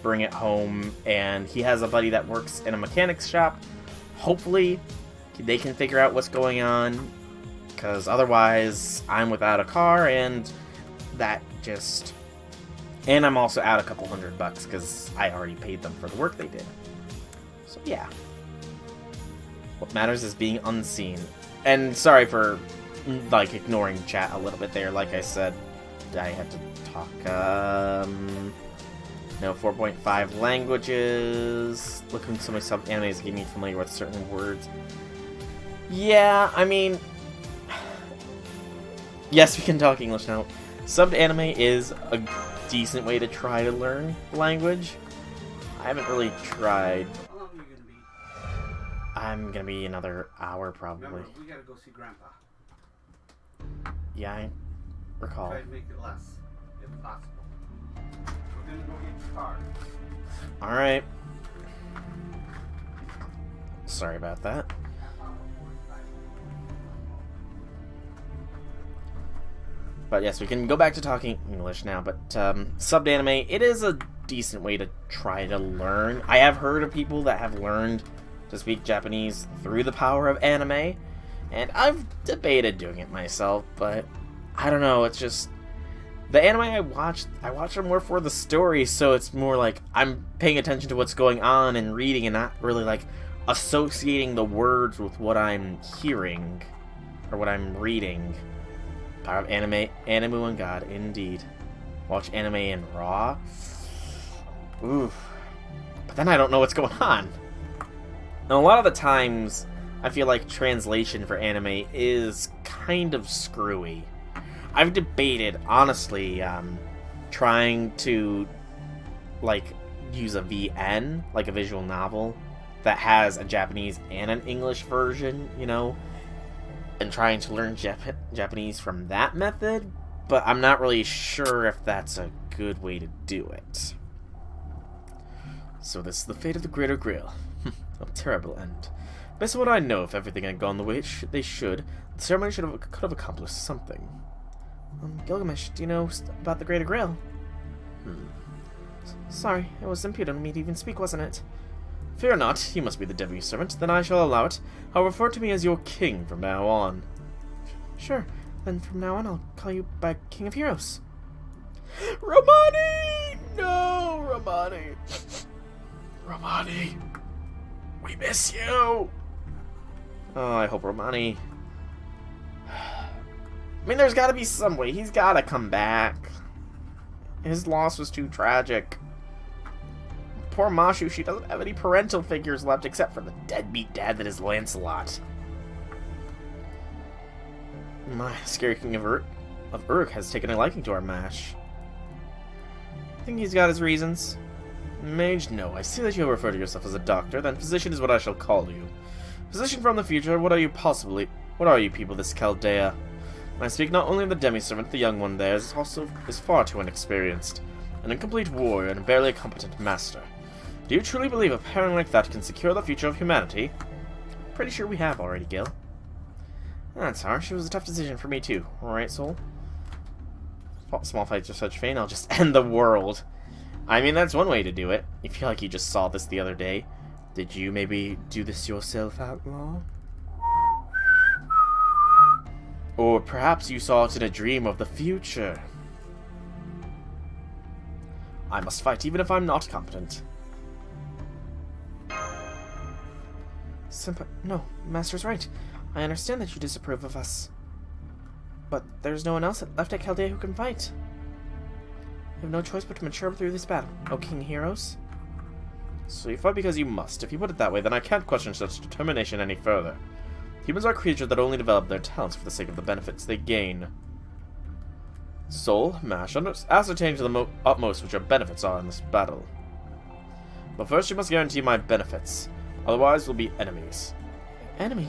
bring it home, and he has a buddy that works in a mechanic's shop. Hopefully they can figure out what's going on, because otherwise I'm without a car, and that just... And I'm also out a couple $100 because I already paid them for the work they did. So yeah. What matters is being unseen. And sorry for, like, ignoring chat a little bit there. Like I said, I had to talk, no, 4.5 languages. Looking at some of some animes getting me familiar with certain words. Yeah, I mean... Yes, we can talk English now. Subbed anime is a decent way to try to learn language. I haven't really tried. How long are you gonna be? I'm gonna be another hour, probably. Remember, we gotta go see Grandpa. Yeah, I recall. Try to make it less, if possible. We're gonna go get your car. Alright. Sorry about that. But yes, we can go back to talking English now, but subbed anime, it is a decent way to try to learn. I have heard of people that have learned to speak Japanese through the power of anime, and I've debated doing it myself, but I don't know, it's just... The anime I watch it more for the story, so it's more like I'm paying attention to what's going on and reading and not really like associating the words with what I'm hearing, or what I'm reading. Power of anime, Animu and God, indeed. Watch anime in Raw. Oof. But then I don't know what's going on. Now, a lot of the times, I feel like translation for anime is kind of screwy. I've debated, honestly, trying to, like, use a VN, like a visual novel, that has a Japanese and an English version, you know, and trying to learn Japanese from that method, but I'm not really sure if that's a good way to do it. So this is the fate of the Greater Grail. A terrible end. Based on what I know, if everything had gone the way they should, the ceremony could have accomplished something. Gilgamesh, do you know about the Greater Grail? Sorry, it was impudent of me to even speak, wasn't it? Fear not, you must be the Devi's servant, then I shall allow it. I'll refer to me as your king from now on. Sure, then from now on I'll call you by King of Heroes. Romani! No, Romani! Romani! We miss you! Oh, I hope Romani... I mean, there's gotta be some way. He's gotta come back. His loss was too tragic. Poor Mashu, she doesn't have any parental figures left except for the deadbeat dad that is Lancelot. My scary king of Uruk has taken a liking to our mash. I think he's got his reasons. Mage, no. I see that you refer to yourself as a doctor, then physician is what I shall call you. Physician from the future, what are you people, this Chaldea? I speak not only of the demi-servant, the young one there is far too inexperienced, an incomplete warrior and barely a competent master. Do you truly believe a pairing like that can secure the future of humanity? Pretty sure we have already, Gil. That's harsh. It was a tough decision for me too. Alright, Soul? Small fights are such pain, I'll just end the world. I mean, that's one way to do it. You feel like you just saw this the other day. Did you maybe do this yourself, Outlaw? Or perhaps you saw it in a dream of the future. I must fight even if I'm not competent. Senpai, no, Master's right. I understand that you disapprove of us. But there's no one else left at Chaldea who can fight. You have no choice but to mature through this battle, O King Heroes. So you fight because you must. If you put it that way, then I can't question such determination any further. Humans are creatures that only develop their talents for the sake of the benefits they gain. Soul, Mash, ascertain to the utmost what your benefits are in this battle. But first you must guarantee my benefits. Otherwise we'll be enemies. Enemy?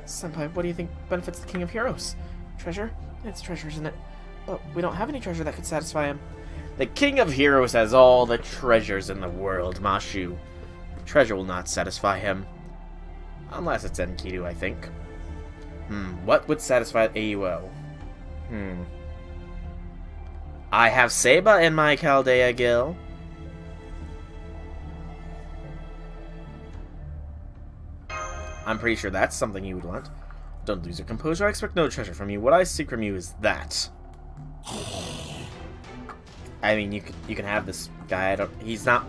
Senpai, what do you think benefits the King of Heroes? Treasure? It's treasure, isn't it? But we don't have any treasure that could satisfy him. The King of Heroes has all the treasures in the world, Mashu. Treasure will not satisfy him. Unless it's Enkidu, I think. What would satisfy AUO? I have Seba in my Chaldea Gil. I'm pretty sure that's something you would want. Don't lose your composure, I expect no treasure from you. What I seek from you is that. I mean, you can have this guy. He's not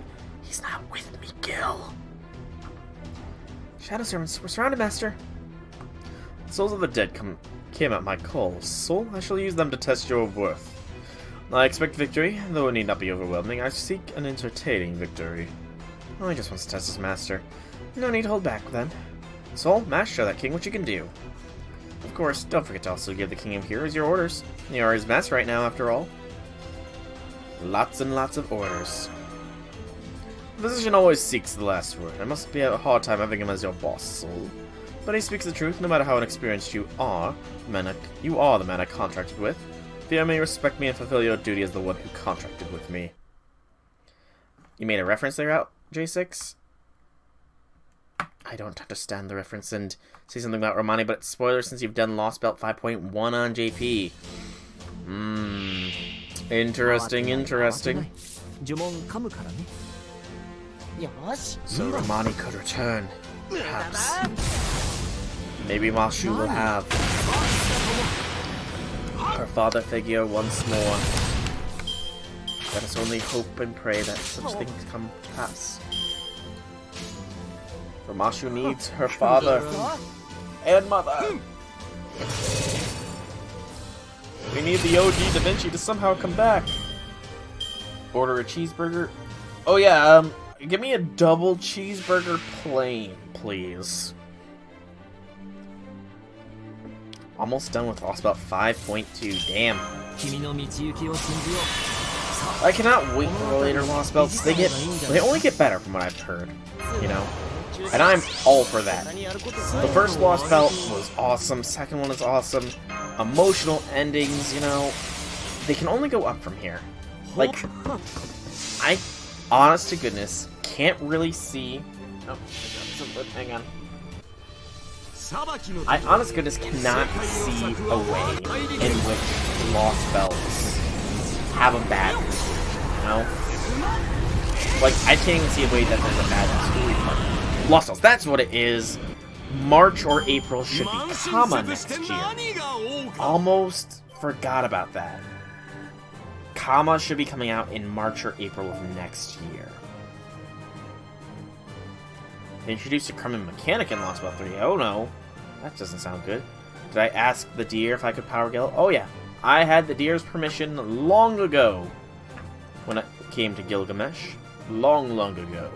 with me, Gil. Shadow servants, we're surrounded, Master. The souls of the dead came at my call. Soul, I shall use them to test your worth. I expect victory, though it need not be overwhelming. I seek an entertaining victory. Well, he just wants to test his master. No need to hold back, then. Soul, Mash, show that king what you can do. Of course, don't forget to also give the King of Heroes your orders. You are his master right now, after all. Lots and lots of orders. The physician always seeks the last word. I must be a hard time having him as your boss, Soul. But he speaks the truth, no matter how inexperienced you are. You are the man I contracted with. Fear me, respect me, and fulfill your duty as the one who contracted with me. You made a reference there, out, J6? I don't understand the reference, and say something about Romani, but it's spoilers since you've done Lost Belt 5.1 on JP. Interesting, interesting. So Romani could return. Perhaps. Maybe Mashu will have her father figure once more. Let us only hope and pray that such things come to pass. For Mashu needs her father and mother. We need the OG Da Vinci to somehow come back. Order a cheeseburger. Oh yeah, give me a double cheeseburger plain, please. Almost done with Lost Belt 5.2. Damn. I cannot wait for the later Lost Belts. They only get better from what I've heard, you know. And I'm all for that. The first Lost Belt was awesome. Second one is awesome. Emotional endings, you know, they can only go up from here. Like, I, honest to goodness, can't really see. Oh, hang on. I, honest to goodness, cannot see a way in which Lost Belts have a bad conclusion, you know? Like, I can't even see a way that there's a bad conclusion. Lost Belts, that's what it is. March or April should be Kama next year. Almost forgot about that. Kama should be coming out in March or April of next year. They introduced a Crummin mechanic in Lost Belt 3. Oh no, that doesn't sound good. Did I ask the deer if I could power Gil? Oh yeah, I had the deer's permission long ago when it came to Gilgamesh. Long ago.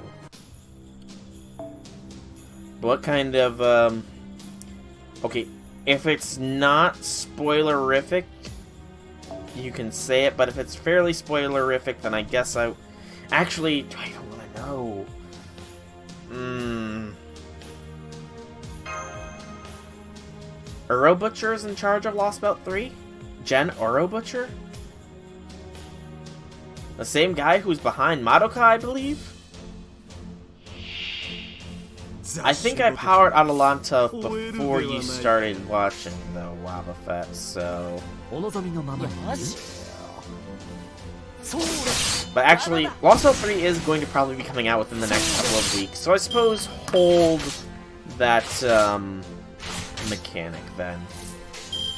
What kind of, okay, if it's not spoilerific, you can say it, but if it's fairly spoilerific, then I guess actually, I don't want to know. Uro Butcher is in charge of Lost Belt 3? Gen Uro Butcher? The same guy who's behind Madoka, I believe? I think I powered Atalanta before you started watching the Lava Fett, so... But actually, Lost Belt 3 is going to probably be coming out within the next couple of weeks, so I suppose hold that, mechanic then.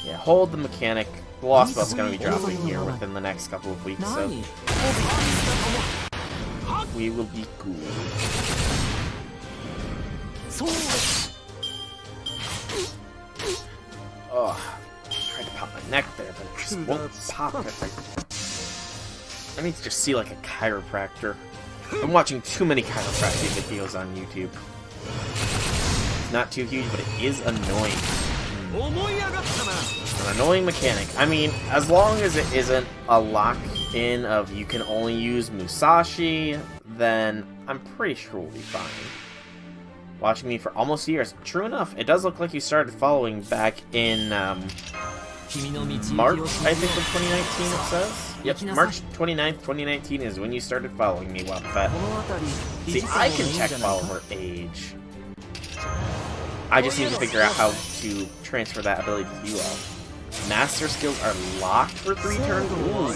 Yeah, hold the mechanic. The Lost Belt's gonna be dropping here within the next couple of weeks, so... we will be cool. Oh, I tried to pop my neck there, but it just won't pop. I need to just see like a chiropractor. I'm watching too many chiropractic videos on YouTube. It's not too huge, but it is annoying. An annoying mechanic. I mean, as long as it isn't a lock-in of you can only use Musashi, then I'm pretty sure we'll be fine. Watching me for almost years. True enough, it does look like you started following back in March, I think, of 2019, it says. Yep, March 29th, 2019 is when you started following me, Wildfat. See, I can check follower age. I just need to figure out how to transfer that ability to you all. Master skills are locked for 3 turns? Ooh.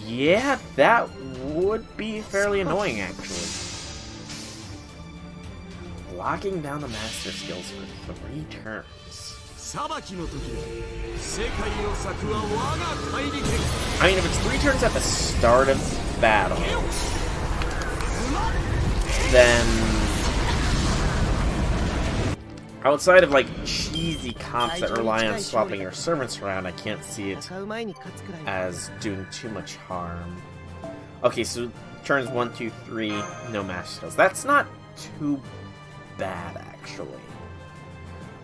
Yeah, that would be fairly annoying, actually. Locking down the master skills for 3 turns. I mean, if it's 3 turns at the start of battle, then outside of like cheesy comps that rely on swapping your servants around, I can't see it as doing too much harm. Okay, so turns 1, 2, 3, no master skills. That's not too bad, actually.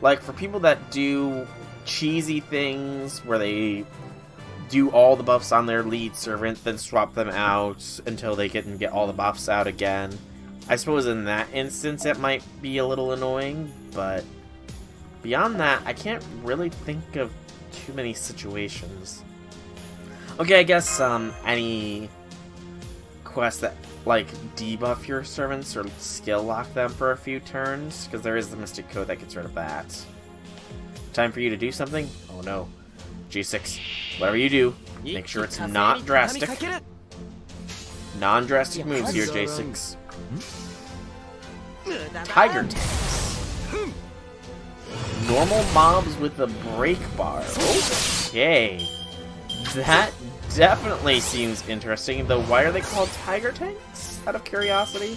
Like, for people that do cheesy things where they do all the buffs on their lead servant, then swap them out until they can get all the buffs out again, I suppose in that instance it might be a little annoying, but beyond that, I can't really think of too many situations. Okay, I guess any quests that like debuff your servants or skill lock them for a few turns, because there is the Mystic Code that gets rid of that. Time for you to do something? Oh no. G6. Whatever you do, make sure it's not drastic. Non-drastic moves here, J6. Tiger tanks. Normal mobs with a break bar. Okay. That definitely seems interesting, though why are they called tiger tanks? Out of curiosity?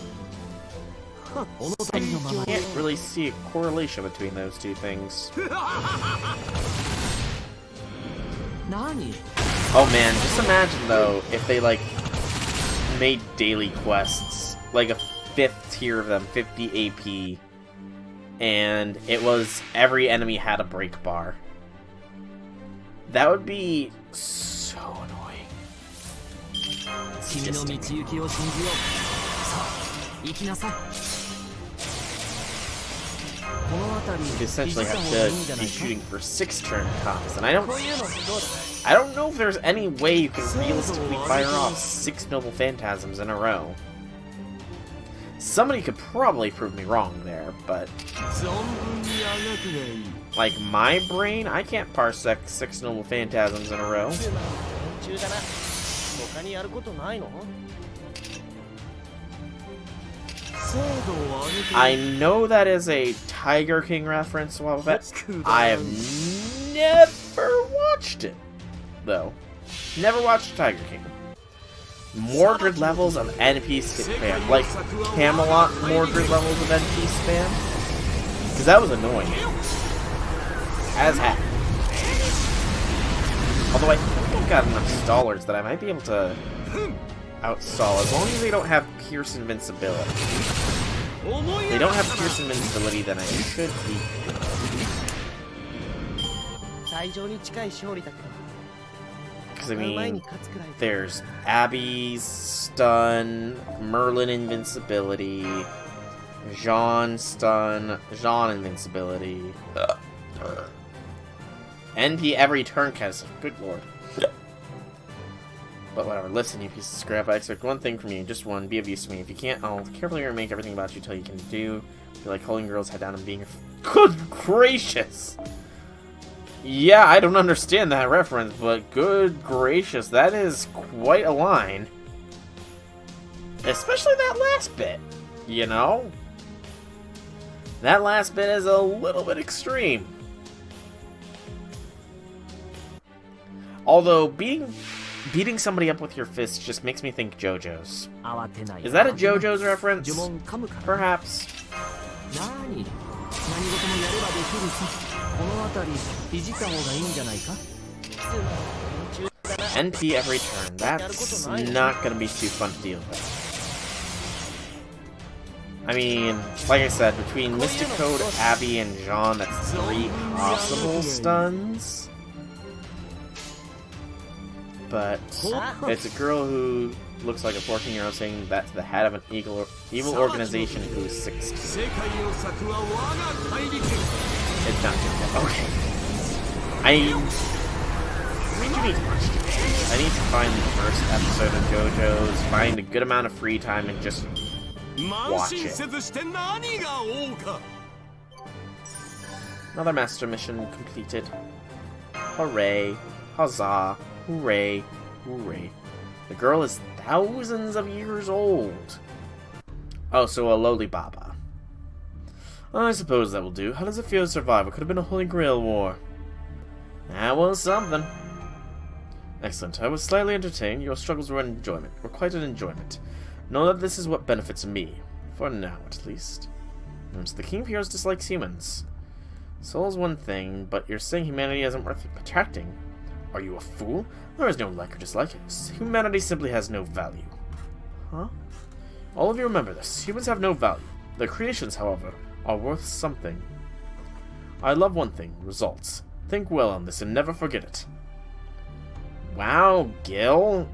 I can't really see a correlation between those two things. Oh man, just imagine though if they like made daily quests, like a 5th tier of them, 50 AP, and it was every enemy had a break bar. That would be so annoying. You essentially have to be shooting for 6 turn comps, and I don't know if there's any way you can realistically fire off 6 noble phantasms in a row. Somebody could probably prove me wrong there, but like my brain, I can't parsec 6 noble phantasms in a row. I know that is a Tiger King reference, well, I have never watched it, though. Never watched Tiger King. Mordred levels of NP spam, like Camelot Mordred levels of NP spam, because that was annoying. As heck. Although I think I've got enough stallers that I might be able to outstall, as long as they don't have Pierce Invincibility. If they don't have Pierce Invincibility, then I should be good. Because, I mean, there's Abby's stun, Merlin invincibility, Jean stun, Jean invincibility. NP every turn cast. Good lord. But whatever, listen, you piece of scrap. I expect one thing from you, just one. Be of use to me. If you can't, I'll carefully remake everything about you till you can do. Feel like holding girls' head down and being. Good gracious! Yeah, I don't understand that reference, but good gracious, that is quite a line. Especially that last bit, you know? That last bit is a little bit extreme. Although, beating somebody up with your fists just makes me think JoJo's. Is that a JoJo's reference? Perhaps. NP every turn. That's not gonna be too fun to deal with. I mean, like I said, between Mystic Code, Abby, and Jean, that's 3 possible stuns. But it's a girl who looks like a 14-year-old saying that's the head of an evil organization who's 16. It's not good. Okay. I do need to watch it. I need to find the first episode of JoJo's, find a good amount of free time, and just watch it. Another master mission completed. Hooray. Huzzah. Hooray. Hooray. The girl is thousands of years old. Oh, so a lowly Baba. I suppose that will do. How does it feel to survive? It could have been a Holy Grail war. That was something. Excellent. I was slightly entertained. Your struggles were quite an enjoyment. Know that this is what benefits me. For now, at least. So the King of Heroes dislikes humans. Soul's one thing, but you're saying humanity isn't worth protecting. Are you a fool? There is no like or dislike. Humanity simply has no value. Huh? All of you remember this. Humans have no value. Their creations, however, are worth something. I love one thing. Results. Think well on this and never forget it. Wow, Gil.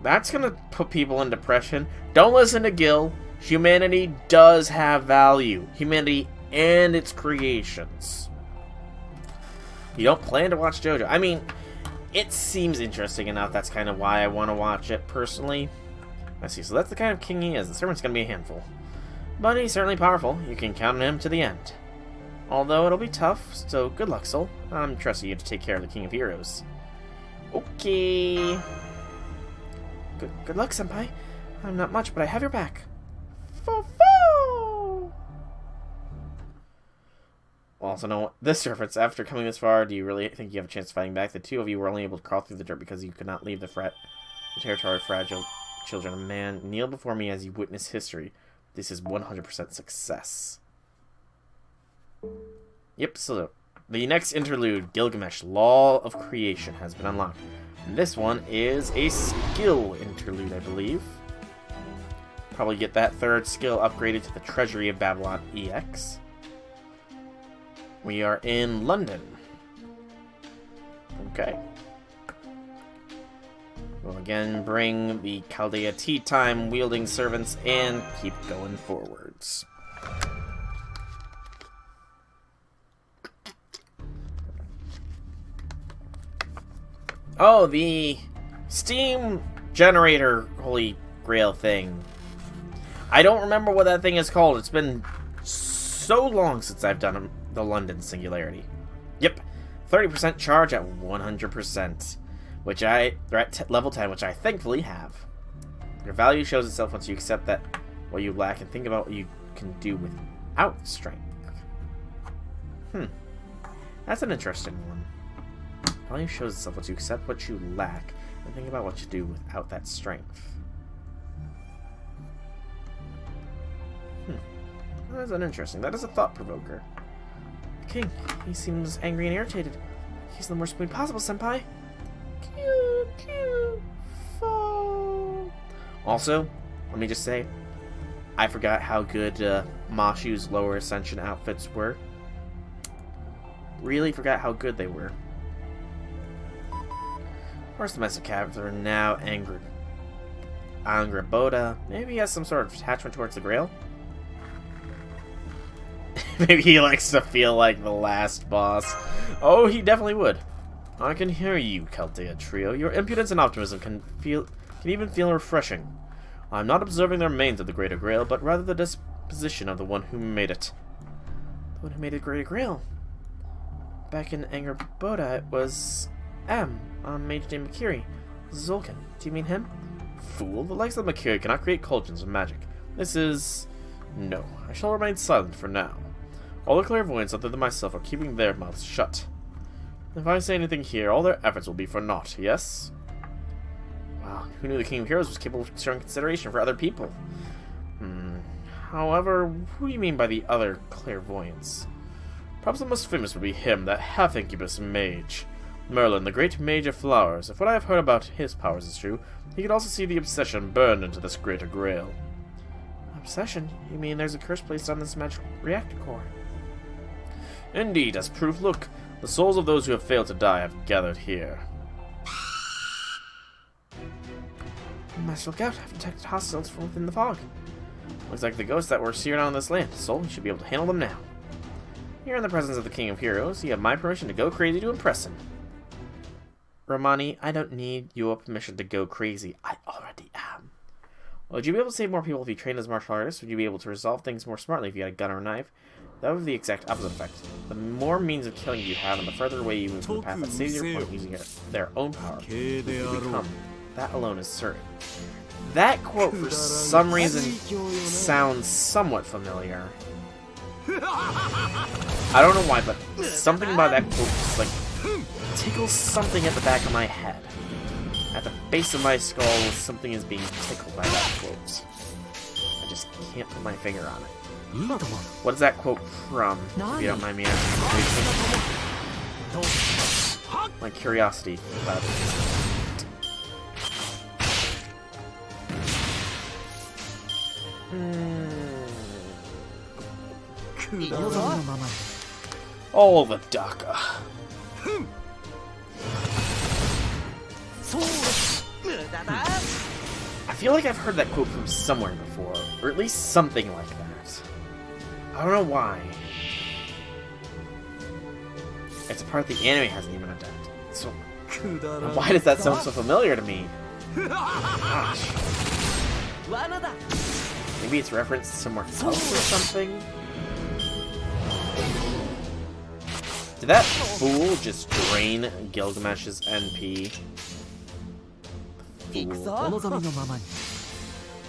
That's gonna put people in depression. Don't listen to Gil. Humanity does have value. Humanity and its creations. You don't plan to watch JoJo. I mean, it seems interesting enough. That's kind of why I want to watch it, personally. I see. So that's the kind of king he is. The servant's going to be a handful. But he's certainly powerful. You can count on him to the end. Although it'll be tough, so good luck, Soul. I'm trusting you to take care of the King of Heroes. Okay. Good luck, Senpai. I'm not much, but I have your back. Fo-fo! Also, no, this reference, after coming this far, do you really think you have a chance of fighting back? The two of you were only able to crawl through the dirt because you could not leave the territory of fragile children of man. Kneel before me as you witness history. this is 100% success. Yep, so the next interlude, Gilgamesh, Law of Creation, has been unlocked. And this one is a skill interlude, I believe. Probably get that third skill upgraded to the Treasury of Babylon EX. We are in London. Okay. We'll again bring the Chaldea Tea Time wielding servants and keep going forwards. Oh, the steam generator holy grail thing. I don't remember what that thing is called. It's been so long since I've done the London Singularity. Yep, 30% charge at 100%, which at level 10, which I thankfully have. Your value shows itself once you accept that what you lack and think about what you can do without strength. That's an interesting one. Value shows itself once you accept what you lack and think about what you do without that strength. That's uninteresting. That is a thought provoker. The king, he seems angry and irritated. He's in the worst mood possible, senpai. Also, let me just say, I forgot how good Mashu's lower ascension outfits were. Really forgot how good they were. Of course, the domestic cabs are now angered. Angraboda, maybe he has some sort of attachment towards the Grail? Maybe he likes to feel like the last boss. Oh, he definitely would. I can hear you, Chaldea Trio. Your impudence and optimism can even feel refreshing. I'm not observing the remains of the Greater Grail, but rather the disposition of the one who made it. The one who made the Greater Grail? Back in Angraboda, it was a mage named Makiri. Zolkin. Do you mean him? Fool, the likes of Makiri cannot create cauldrons of magic. This is... No, I shall remain silent for now. All the clairvoyants other than myself are keeping their mouths shut. If I say anything here, all their efforts will be for naught, yes? Wow, who knew the King of Heroes was capable of showing consideration for other people? However, who do you mean by the other clairvoyants? Perhaps the most famous would be him, that half-incubus mage. Merlin, the great mage of flowers. If what I have heard about his powers is true, he could also see the obsession burned into this Greater Grail. Obsession? You mean there's a curse placed on this magic reactor core? Indeed, as proof, look. The souls of those who have failed to die have gathered here. Must look out. I've detected hostiles from within the fog. Looks like the ghosts that were seared on this land, so we should be able to handle them now. Here in the presence of the King of Heroes, you have my permission to go crazy to impress him. Romani, I don't need your permission to go crazy. I already am. Would you be able to save more people if you trained as martial artists? Would you be able to resolve things more smartly if you had a gun or a knife? That would have the exact opposite effect. The more means of killing you have, and the further away you move from the path that saves your opponent using their own power, you become. That alone is certain. That quote, for some reason, sounds somewhat familiar. I don't know why, but something about that quote just, like, tickles something at the back of my head. At the base of my skull, something is being tickled by that quote. I just can't put my finger on it. What is that quote from, if you don't mind me asking? My curiosity about it. All the Daka. I feel like I've heard that quote from somewhere before, or at least something like that. I don't know why. It's a part the anime hasn't even adapted. So, why does that sound so familiar to me? Gosh. Maybe it's referenced somewhere else or something? Did that fool just drain Gilgamesh's NP? Fool.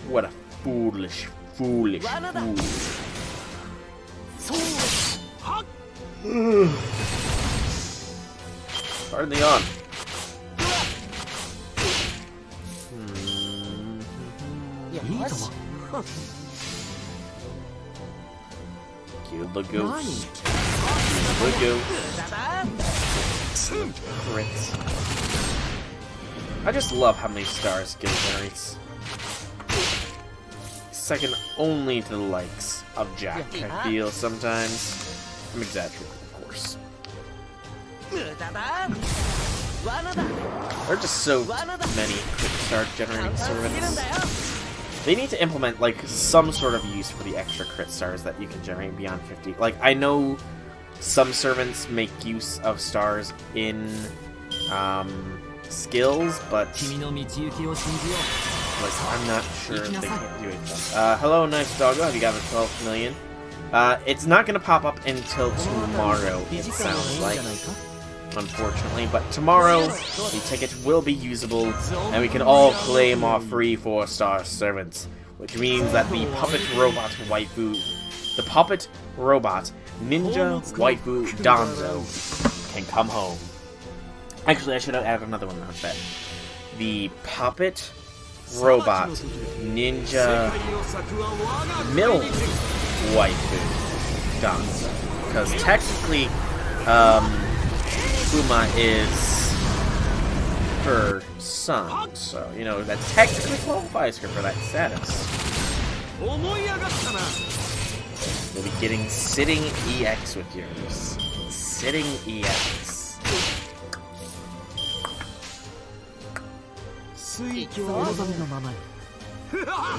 What a foolish fool. Pardon the yawn. Kill the ghost. Kill the ghost. Crits. I just love how many stars Gil generates. Second only to the likes of Jack, I feel sometimes. I'm exaggerating, of course. There are just so many crit star generating servants. They need to implement, like, some sort of use for the extra crit stars that you can generate beyond 50. Like, I know some servants make use of stars in, skills, but like, I'm not sure if they can't do it. Hello, nice doggo. Have you got the 12 million? It's not going to pop up until tomorrow, it sounds like. Unfortunately, but tomorrow the ticket will be usable, and we can all claim our free 4-star servants, which means that the puppet robot waifu, ninja waifu Danzo, can come home. Actually, I should have added another one on that. The puppet robot ninja middle waifu Danzo, because technically, Uma is her son, so, you know, that technically qualifies her for that status. You'll be getting Sitting EX with yours. Sitting EX.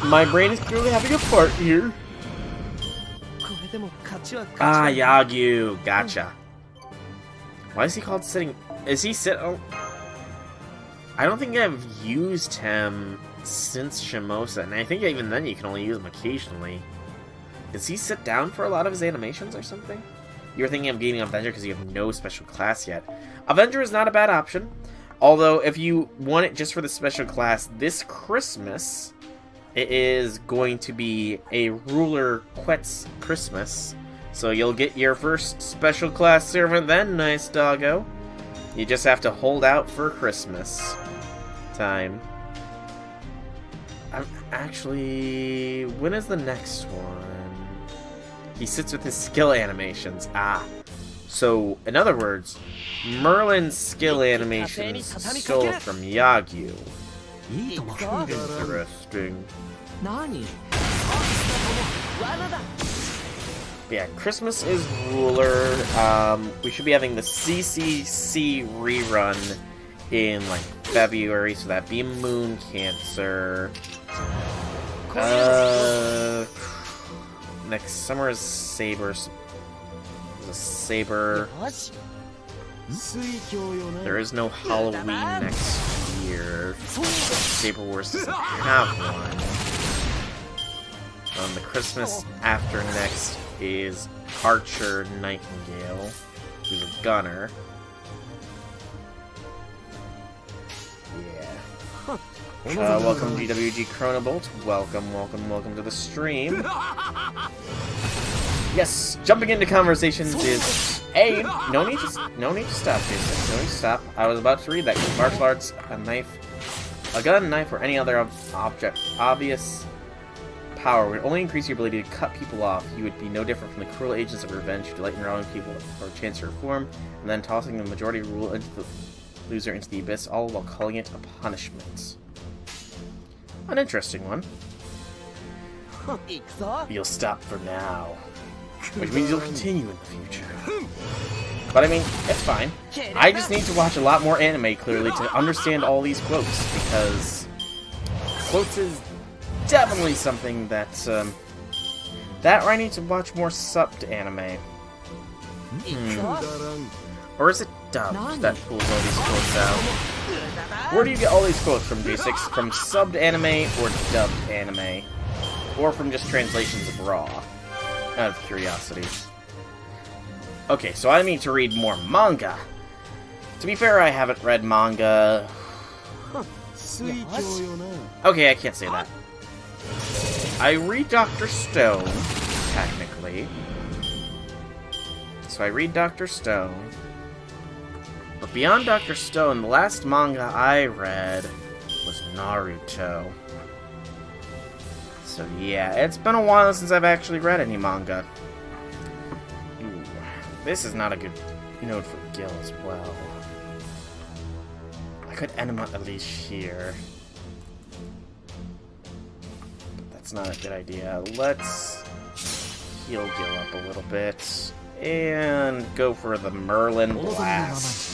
My brain is clearly having a fart here. Ah, Yagyu, gotcha. Why is he called Sitting? Is he sit? Oh, I don't think I've used him since Shimosa, and I think even then you can only use him occasionally. Does he sit down for a lot of his animations or something? You're thinking of getting Avenger because you have no special class yet. Avenger is not a bad option, although if you want it just for the special class this Christmas, it is going to be a Ruler Quetz Christmas. So you'll get your first special class servant then, nice doggo. You just have to hold out for Christmas time. Actually, when is the next one? He sits with his skill animations. Ah. So, in other words, Merlin's skill animations stole from Yagyu. Interesting. Yeah, Christmas is Ruler. We should be having the CCC rerun in, like, February, so that'd be Moon Cancer. Next summer is Saber. Saber. There is no Halloween next year. Saber Wars doesn't have one. The Christmas after next is Archer Nightingale, who's a gunner. Yeah. Welcome GWG Chronobolt. Welcome to the stream. Yes, jumping into conversations is no need to stop, Jason. No need to stop. I was about to read that. Martial arts, a gun, knife, or any other object. Obvious power would only increase your ability to cut people off. You would be no different from the cruel agents of revenge who delight in robbing people for a chance to reform, and then tossing the majority rule into the loser into the abyss, all while calling it a punishment. An interesting one. You'll stop for now, which means you'll continue in the future. But I mean, it's fine. I just need to watch a lot more anime, clearly, to understand all these quotes, because quotes is definitely something that, that or I need to watch more subbed anime. Or is it dubbed that pulls all these quotes out? Where do you get all these quotes from, J6? From subbed anime or dubbed anime? Or from just translations of Raw? Out of curiosity. Okay, so I need to read more manga. To be fair, I haven't read manga. Okay, I can't say that. I read Dr. Stone, technically. So I read Dr. Stone. But beyond Dr. Stone, the last manga I read was Naruto. So yeah, it's been a while since I've actually read any manga. This is not a good node for Gil as well. I could end him at least here. But that's not a good idea. Let's heal Gil up a little bit. And go for the Merlin Blast.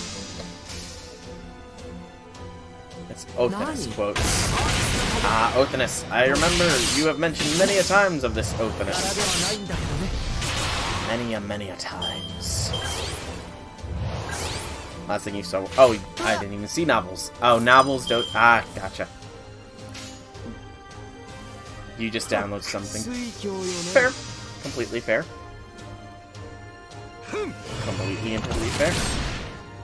It's Othinus quotes. Ah, Othinus. I remember you have mentioned many a times of this Othinus. Many a times. Last thing you saw. Oh, I didn't even see novels. Oh, novels don't. Ah, gotcha. You just download something. Fair. Completely fair. Completely and totally fair.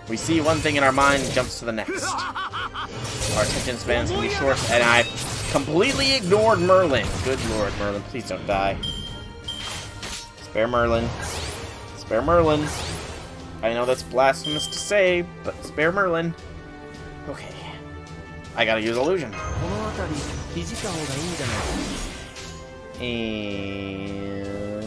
We see one thing in our mind, jumps to the next. Our attention spans can be short, and I completely ignored Merlin. Good lord, Merlin, please don't die. Spare Merlin. Spare Merlin. I know that's blasphemous to say, but spare Merlin. Okay. I gotta use illusion. And...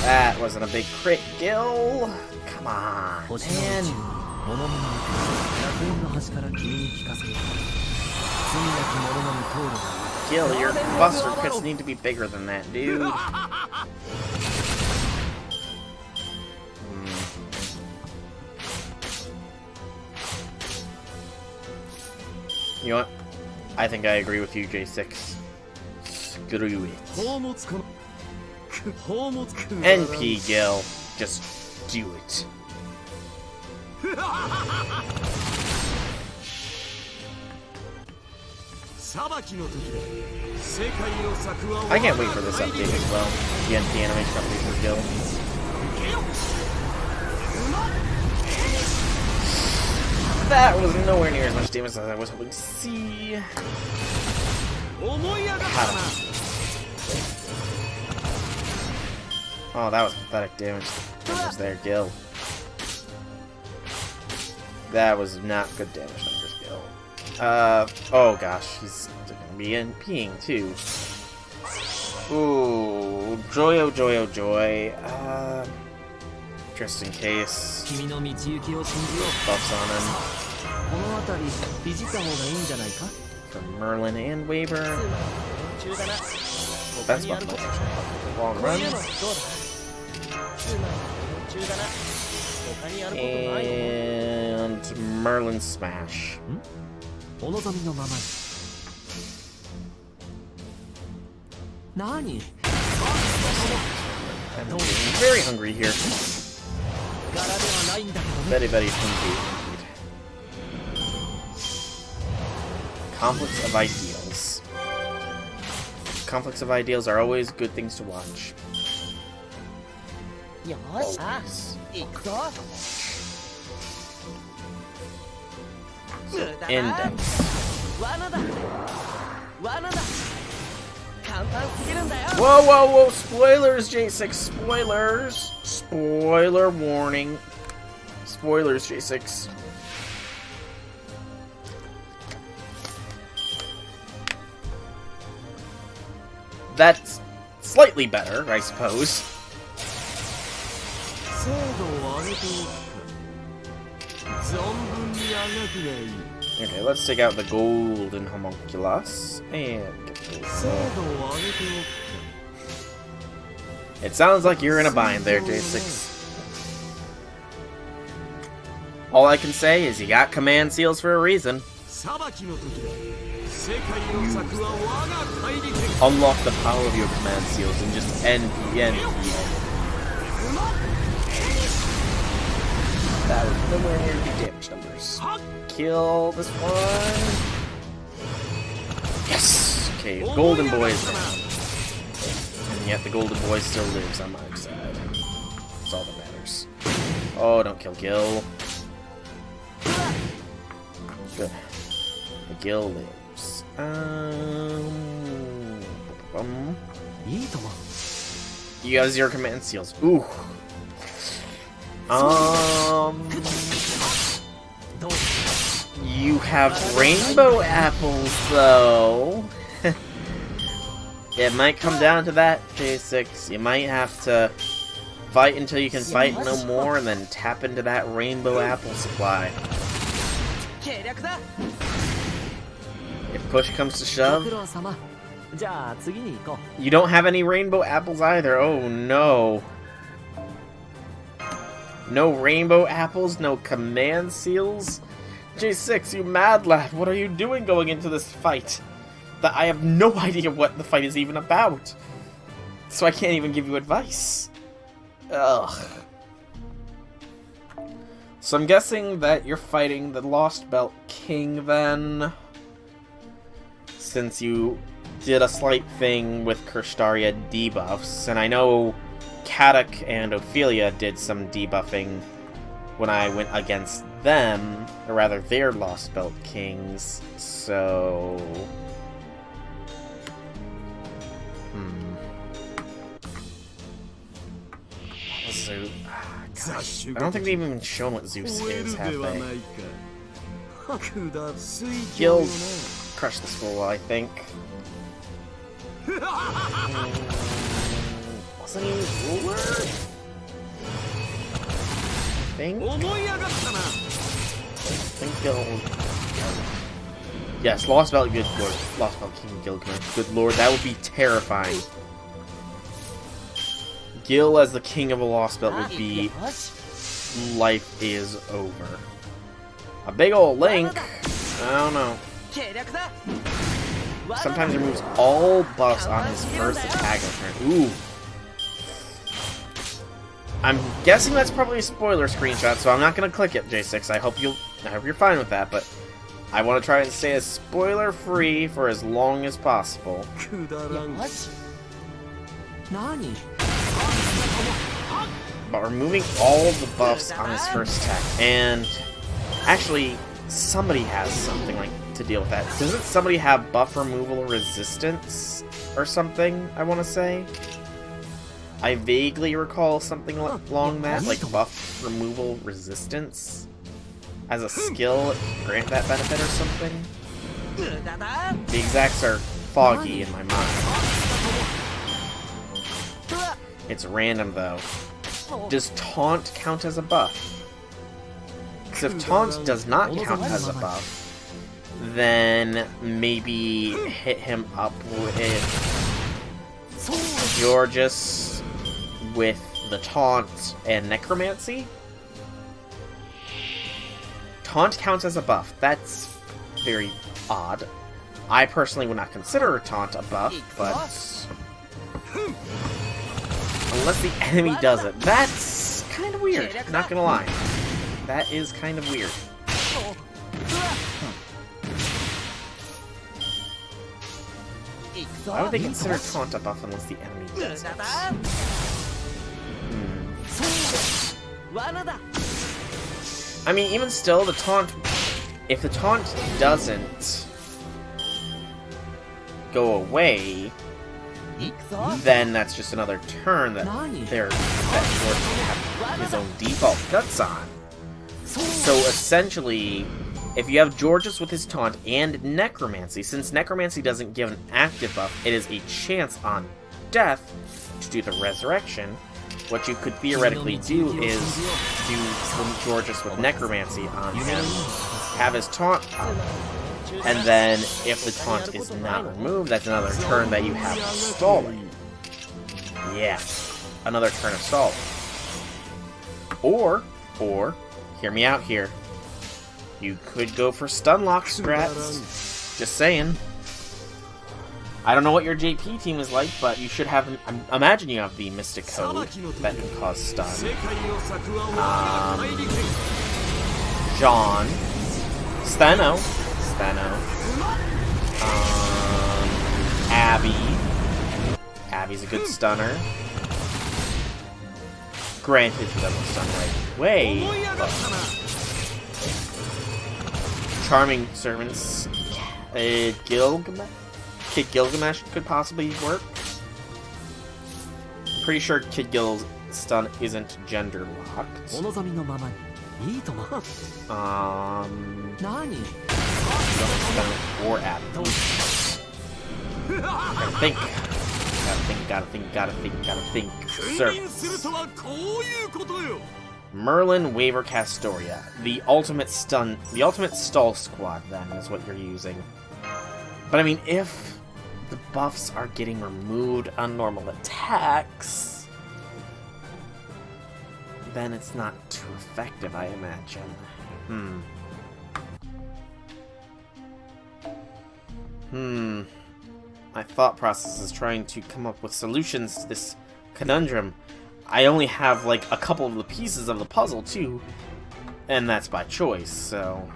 that wasn't a big crit, Gil. Come on, man. Gil, your buster crits need to be bigger than that, dude. You know what? I think I agree with you, J6. Screw it. NP, Gil. Just do it. I can't wait for this update as well. The NP animation update for Gil. That was nowhere near as much damage as I was hoping to see. Oh, that was pathetic damage there, Gil. That was not good damage numbers, Gil. Oh gosh, he's gonna be NPing too. Ooh, joy, oh joy, oh joy. Just in case. Buffs on him. For Merlin and Waver. Well, that's buff might actually help in the long run. And Merlin Smash. I'm very hungry here. Very, very hungry indeed. Conflicts of Ideals. Conflicts of Ideals are always good things to watch. Always. Index. Whoa, whoa, whoa! Spoilers, J6! Spoilers! Spoiler warning. Spoilers, J6. That's slightly better, I suppose. Okay, let's take out the golden homunculus and get this. It sounds like you're in a bind there, J6. All I can say is you got command seals for a reason. Unlock the power of your command seals and just NP. That was nowhere near the damage numbers. Kill this one. Yes! Okay, Golden Boy is down. And yet the Golden Boy still lives on my side. That's all that matters. Oh, don't kill Gil. Good. The Gil lives. You got 0 command seals. Ooh. You have rainbow apples, though. It might come down to that, J6. You might have to fight until you can fight no more, and then tap into that rainbow apple supply. If push comes to shove, you don't have any rainbow apples either. Oh no. No rainbow apples, no command seals? J6, you mad lad, what are you doing going into this fight? That I have no idea what the fight is even about. So I can't even give you advice. Ugh. So I'm guessing that you're fighting the Lost Belt King then? Since you did a slight thing with Kirstaria debuffs, and I know Katak and Ophelia did some debuffing when I went against them, or rather their Lost Belt Kings, so... Zeus. Gosh, I don't think they've even shown what Zeus is, have they? Gil crushed this fool, I think. Wasn't he ruler? I think Gil... Yes, Lost Belt, good lord. Lost Belt King Gilgamesh. Good lord, that would be terrifying. Gil as the king of a Lost Belt would be... Life is over. A big ol' Link? I don't know. Sometimes he removes all buffs on his first attack turn. Ooh. I'm guessing that's probably a spoiler screenshot, so I'm not gonna click it, J6. I hope you're fine with that, but I want to try and stay as spoiler-free for as long as possible. But removing all the buffs on his first attack, and actually, somebody has something like to deal with that. Doesn't somebody have buff removal resistance or something, I want to say? I vaguely recall something along that, like buff removal resistance as a skill, grant that benefit or something. The exacts are foggy in my mind. It's random though. Does taunt count as a buff? Because if taunt does not count as a buff, then maybe hit him up with Georges with the taunt and necromancy? Taunt counts as a buff. That's very odd. I personally would not consider a taunt a buff, but unless the enemy does it. That's kind of weird, not gonna lie. That is kind of weird. Why would they consider taunt a buff unless the enemy does it? I mean, even still, the taunt... If the taunt doesn't go away, then that's just another turn that George can have his own default guts on. So essentially, if you have Georges with his taunt and necromancy, since necromancy doesn't give an active buff, it is a chance on death to do the resurrection. What you could theoretically do is do some Georges with necromancy on him, have his taunt up, and then if the taunt is not removed, that's another turn that you have stalling. Yeah, another turn of stalling. Or, hear me out here, you could go for stunlock strats. Just saying. I don't know what your JP team is like, but you should have... imagine you have the Mystic Code that can cause stun. John. Steno. Abby. Abby's a good stunner. Granted, she doesn't stun right away, but... Charming servants. Gilgamesh? Kid Gilgamesh could possibly work. Pretty sure Kid Gil's stun isn't gender locked. Or Abby. I think. Gotta think. Sir. Merlin Waver Castoria. The ultimate stall squad, then, is what you're using. But I mean, if the buffs are getting removed on normal attacks, then it's not too effective, I imagine. My thought process is trying to come up with solutions to this conundrum. I only have, like, a couple of the pieces of the puzzle, too, and that's by choice, so...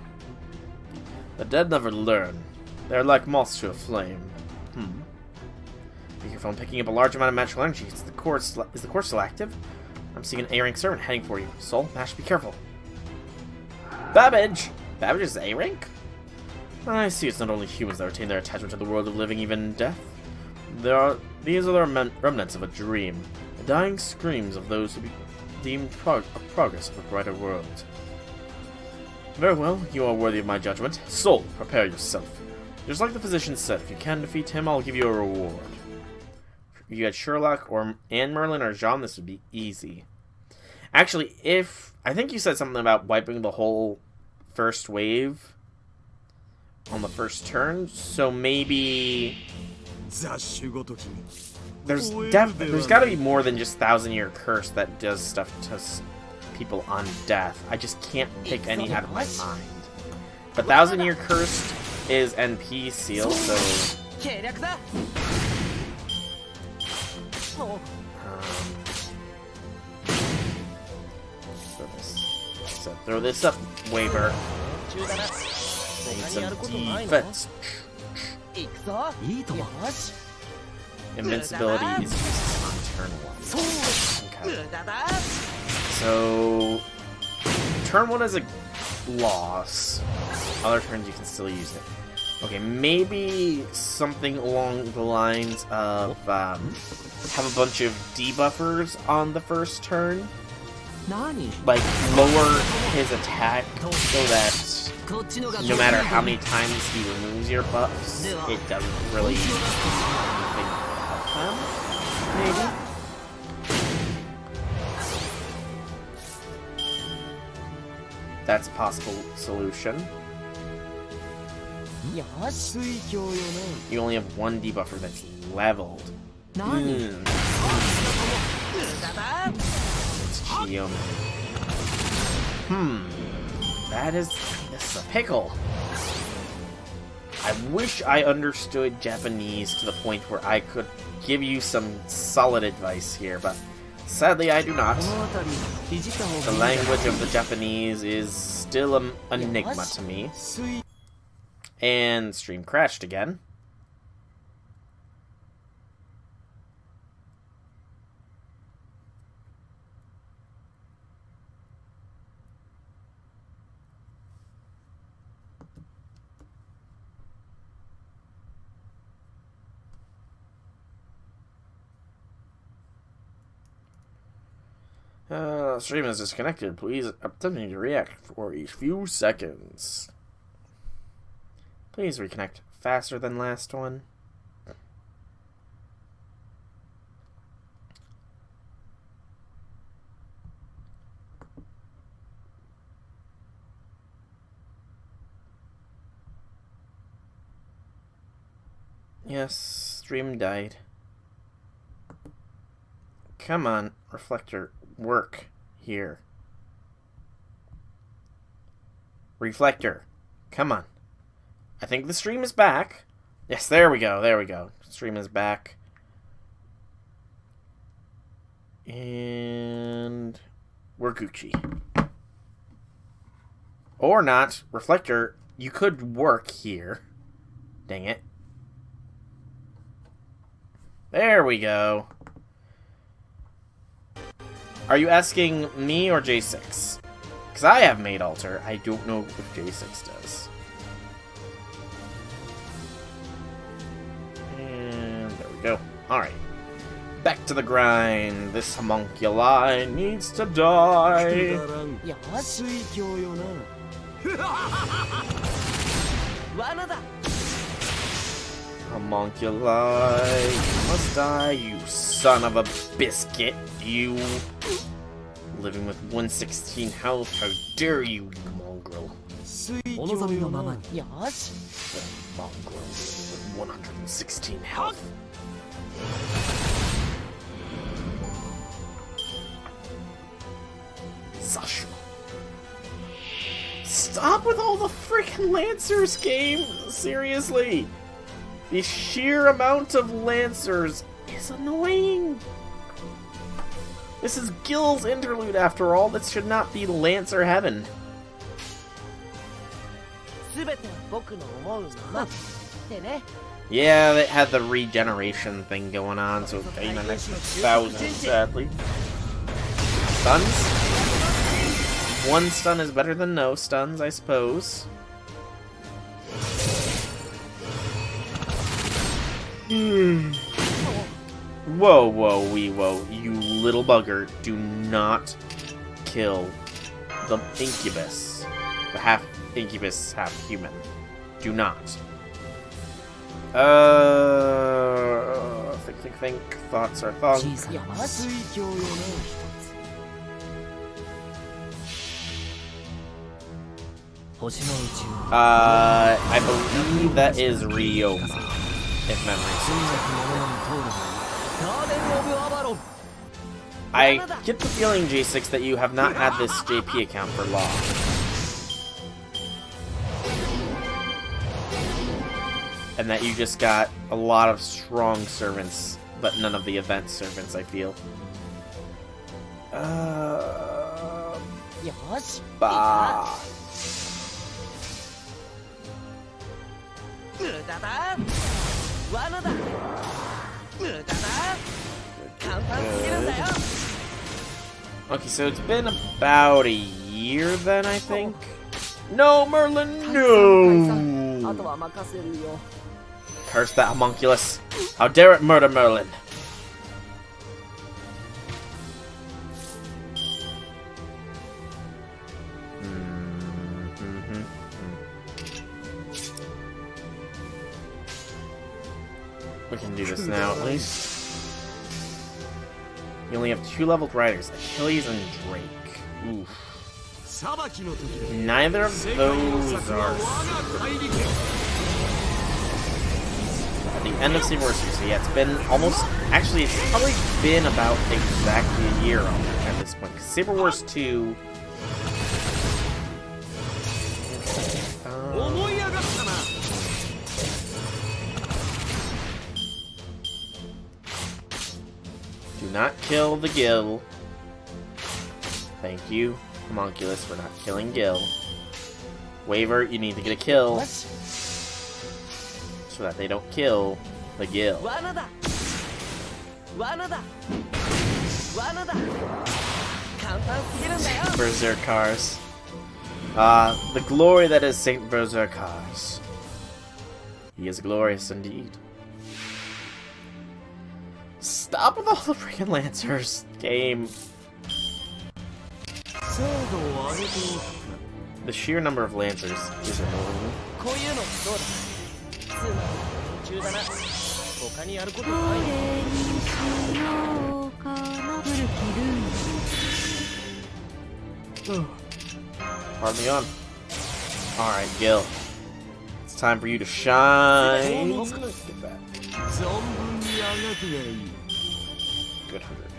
The dead never learn. They're like moths to a flame. Be careful, I'm picking up a large amount of magical energy. Is the core still active? I'm seeing an A-rank servant heading for you. Soul, Mash, be careful. Babbage! Babbage is A-rank? I see it's not only humans that retain their attachment to the world of living, even in death. These are the remnants of a dream. The dying screams of those who be deemed progress of a brighter world. Very well, you are worthy of my judgment. Soul, prepare yourself. Just like the physician said, if you can defeat him, I'll give you a reward. If you had Sherlock and Merlin or Jean, this would be easy. Actually, I think you said something about wiping the whole first wave on the first turn, so maybe there's got to be more than just 1,000-Year Curse that does stuff to people on death. I just can't pick any out of my mind. But 1,000-Year Cursed is NP seal, so throw this up, Waver. Need some defense. Invincibility is used on turn 1. Okay. So, turn 1 is a loss. Other turns you can still use it. Okay, maybe something along the lines of have a bunch of debuffers on the first turn. Like, lower his attack so that no matter how many times he removes your buffs, it doesn't really do anything about them. Maybe? That's a possible solution. You only have one debuffer that's leveled. It's Geometry. This is a pickle. I wish I understood Japanese to the point where I could give you some solid advice here, but sadly I do not. The language of the Japanese is still an enigma to me. And stream crashed again. Stream is disconnected. Please attempting to react for a few seconds. Please reconnect faster than last one. Yes, stream died. Come on, Reflector, work here. Reflector, come on. I think the stream is back. Yes, there we go, there we go. Stream is back. And we're Gucci. Or not. Reflector, you could work here. Dang it. There we go. Are you asking me or J6? Because I have made alter. I don't know if J6 does. And there we go. Alright. Back to the grind. This homunculi needs to die. Homunculi, you must die, you son of a biscuit, you. Living with 116 health, how dare you, mongrel. お望みのままに。よし。 Mongrel with 116 health. Sasha. Stop with all the freaking Lancers, game! Seriously! The sheer amount of Lancers is annoying! This is Gil's interlude after all, this should not be Lancer heaven. Yeah, they had the regeneration thing going on, so it gained an extra 1,000, sadly. Stuns? One stun is better than no stuns, I suppose. Whoa, whoa, wee, whoa. You little bugger, do not kill the incubus. The half incubus, half human. Do not. Think. Thoughts are thoughts. I believe that is Ryoma, if memory serves. I get the feeling, J6, that you have not had this JP account for long. And that you just got a lot of strong servants, but none of the event servants, I feel. Bah. Okay, so it's been about a year then, I think. No, Merlin, no! Curse that homunculus. How dare it murder Merlin? We can do this now, at least. You only have 2 leveled riders, Achilles and Drake. Oof. Neither of those are at the end of Saber Wars 2, so yeah, it's been almost... Actually, it's probably been about exactly a year at this point. Saber Wars 2... Do not kill the Gil. Thank you, Homunculus, for not killing Gil. Waver, you need to get a kill. So that they don't kill the Gil. Berserkars. The glory that is Saint Berserkars. He is glorious indeed. Stop with all the freaking Lancers, game. The sheer number of Lancers is annoying. Pardon me on. Alright, Gil. It's time for you to shine. Get that. Good 100.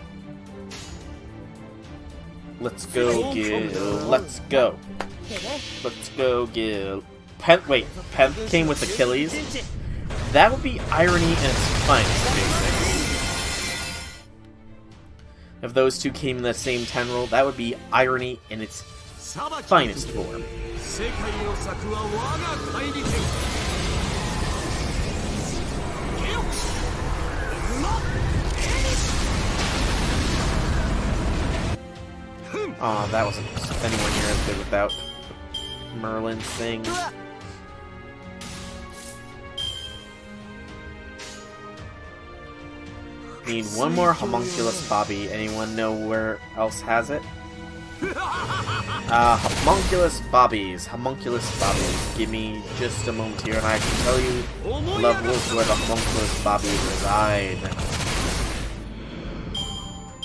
Let's go, Gil. Let's go. Let's go, Gil. Wait, Penth came with Achilles? That would be irony in its finest, basically. If those two came in the same 10 roll, that would be irony in its finest form. Aw, that wasn't anywhere near as good without Merlin's thing. Need one more homunculus, Bobby. Anyone know where else has it? Homunculus Bobbies. Homunculus Bobbies. Give me just a moment here and I can tell you, Love Wolf, where the Homunculus Bobbies reside.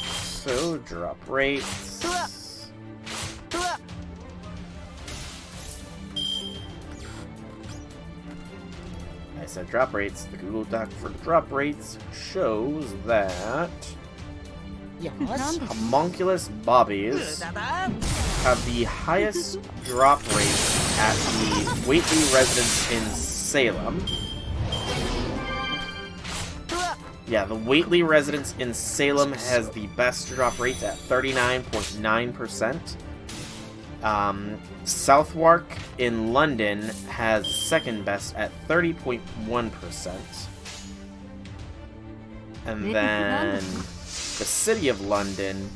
So, drop rates. I said drop rates. The Google Doc for drop rates shows that Homunculus Bobbies have the highest drop rate at the Whately residence in Salem. Yeah, the Whately residence in Salem has the best drop rate at 39.9%. Southwark in London has second best at 30.1%. And then the City of London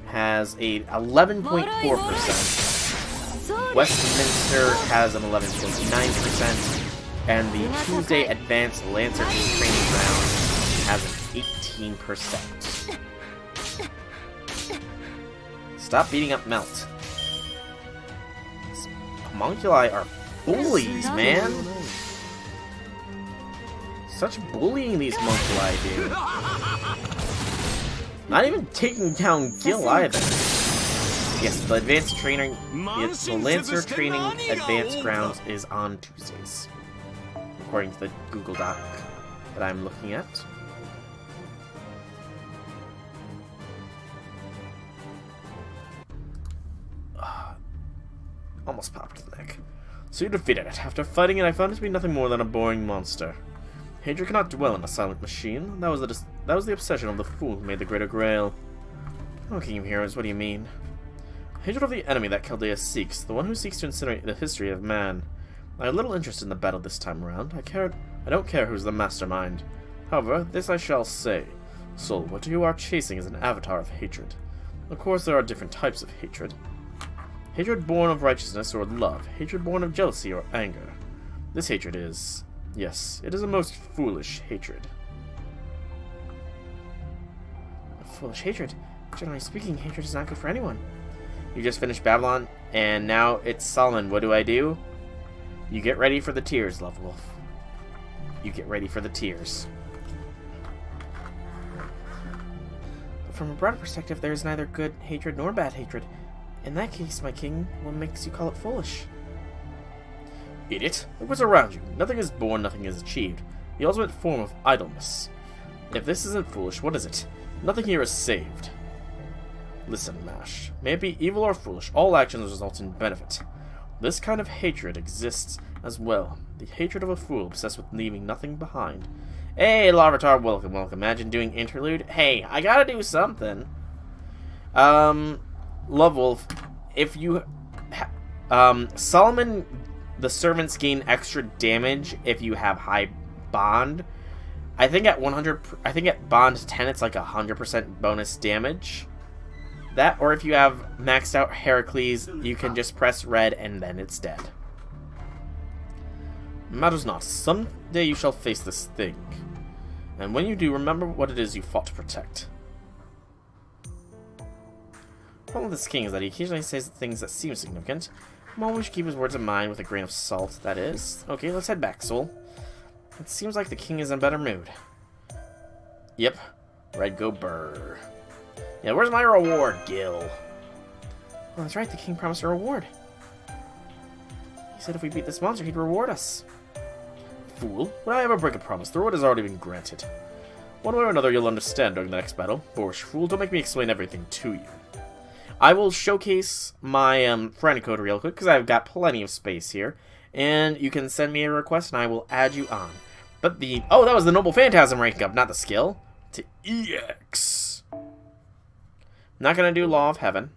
has a 11.4%. Westminster has an 11.9%. And the Tuesday Advanced Lancer Training Ground has an 18%. Stop beating up Melt. Homunculi are bullies, man! Such bullying these homunculi do. Not even taking down Gil either. Yes, the advanced training, the Lancer Training Advanced Grounds is on Tuesdays, according to the Google Doc that I'm looking at. Almost popped the neck. So you defeated it. After fighting it, I found it to be nothing more than a boring monster. Hatred cannot dwell in a silent machine. That was the obsession of the fool who made the Greater Grail. Oh, King of Heroes, what do you mean? Hatred of the enemy that Chaldea seeks, the one who seeks to incinerate the history of man. I have little interest in the battle this time around. I don't care who's the mastermind. However, this I shall say. Soul, what you are chasing is an avatar of hatred. Of course, there are different types of hatred. Hatred born of righteousness or love. Hatred born of jealousy or anger. This hatred is... yes, it is a most foolish hatred. A foolish hatred? Generally speaking, hatred is not good for anyone. You just finished Babylon, and now it's Solomon. What do? You get ready for the tears, Love Wolf. You get ready for the tears. But from a broader perspective, there is neither good hatred nor bad hatred. In that case, my king, what makes you call it foolish? Idiot! Look what's around you. Nothing is born, nothing is achieved. The ultimate form of idleness. If this isn't foolish, what is it? Nothing here is saved. Listen, Mash. May it be evil or foolish, all actions result in benefit. This kind of hatred exists as well. The hatred of a fool obsessed with leaving nothing behind. Hey, Larvitar, welcome, welcome. Imagine doing Interlude. Hey, I gotta do something. Love Wolf, if you... Solomon, the servants gain extra damage if you have high bond. I think at 100... I think at bond 10 it's like 100% bonus damage. That, or if you have maxed out Heracles, you can just press red and then it's dead. Matters not. Someday you shall face this thing. And when you do, remember what it is you fought to protect. The problem with this king is that he occasionally says things that seem significant. Always should keep his words in mind with a grain of salt, that is. Okay, let's head back, Soul. It seems like the king is in a better mood. Yep. Red go burr. Yeah, where's my reward, Gil? Well, that's right, the king promised a reward. He said if we beat this monster, he'd reward us. Fool, would I ever break a promise? The reward has already been granted. One way or another, you'll understand during the next battle. Boorish fool, don't make me explain everything to you. I will showcase my friend code real quick, because I've got plenty of space here. And you can send me a request, and I will add you on. But the... oh, that was the Noble Phantasm ranking up, not the skill. To EX. Not going to do Law of Heaven.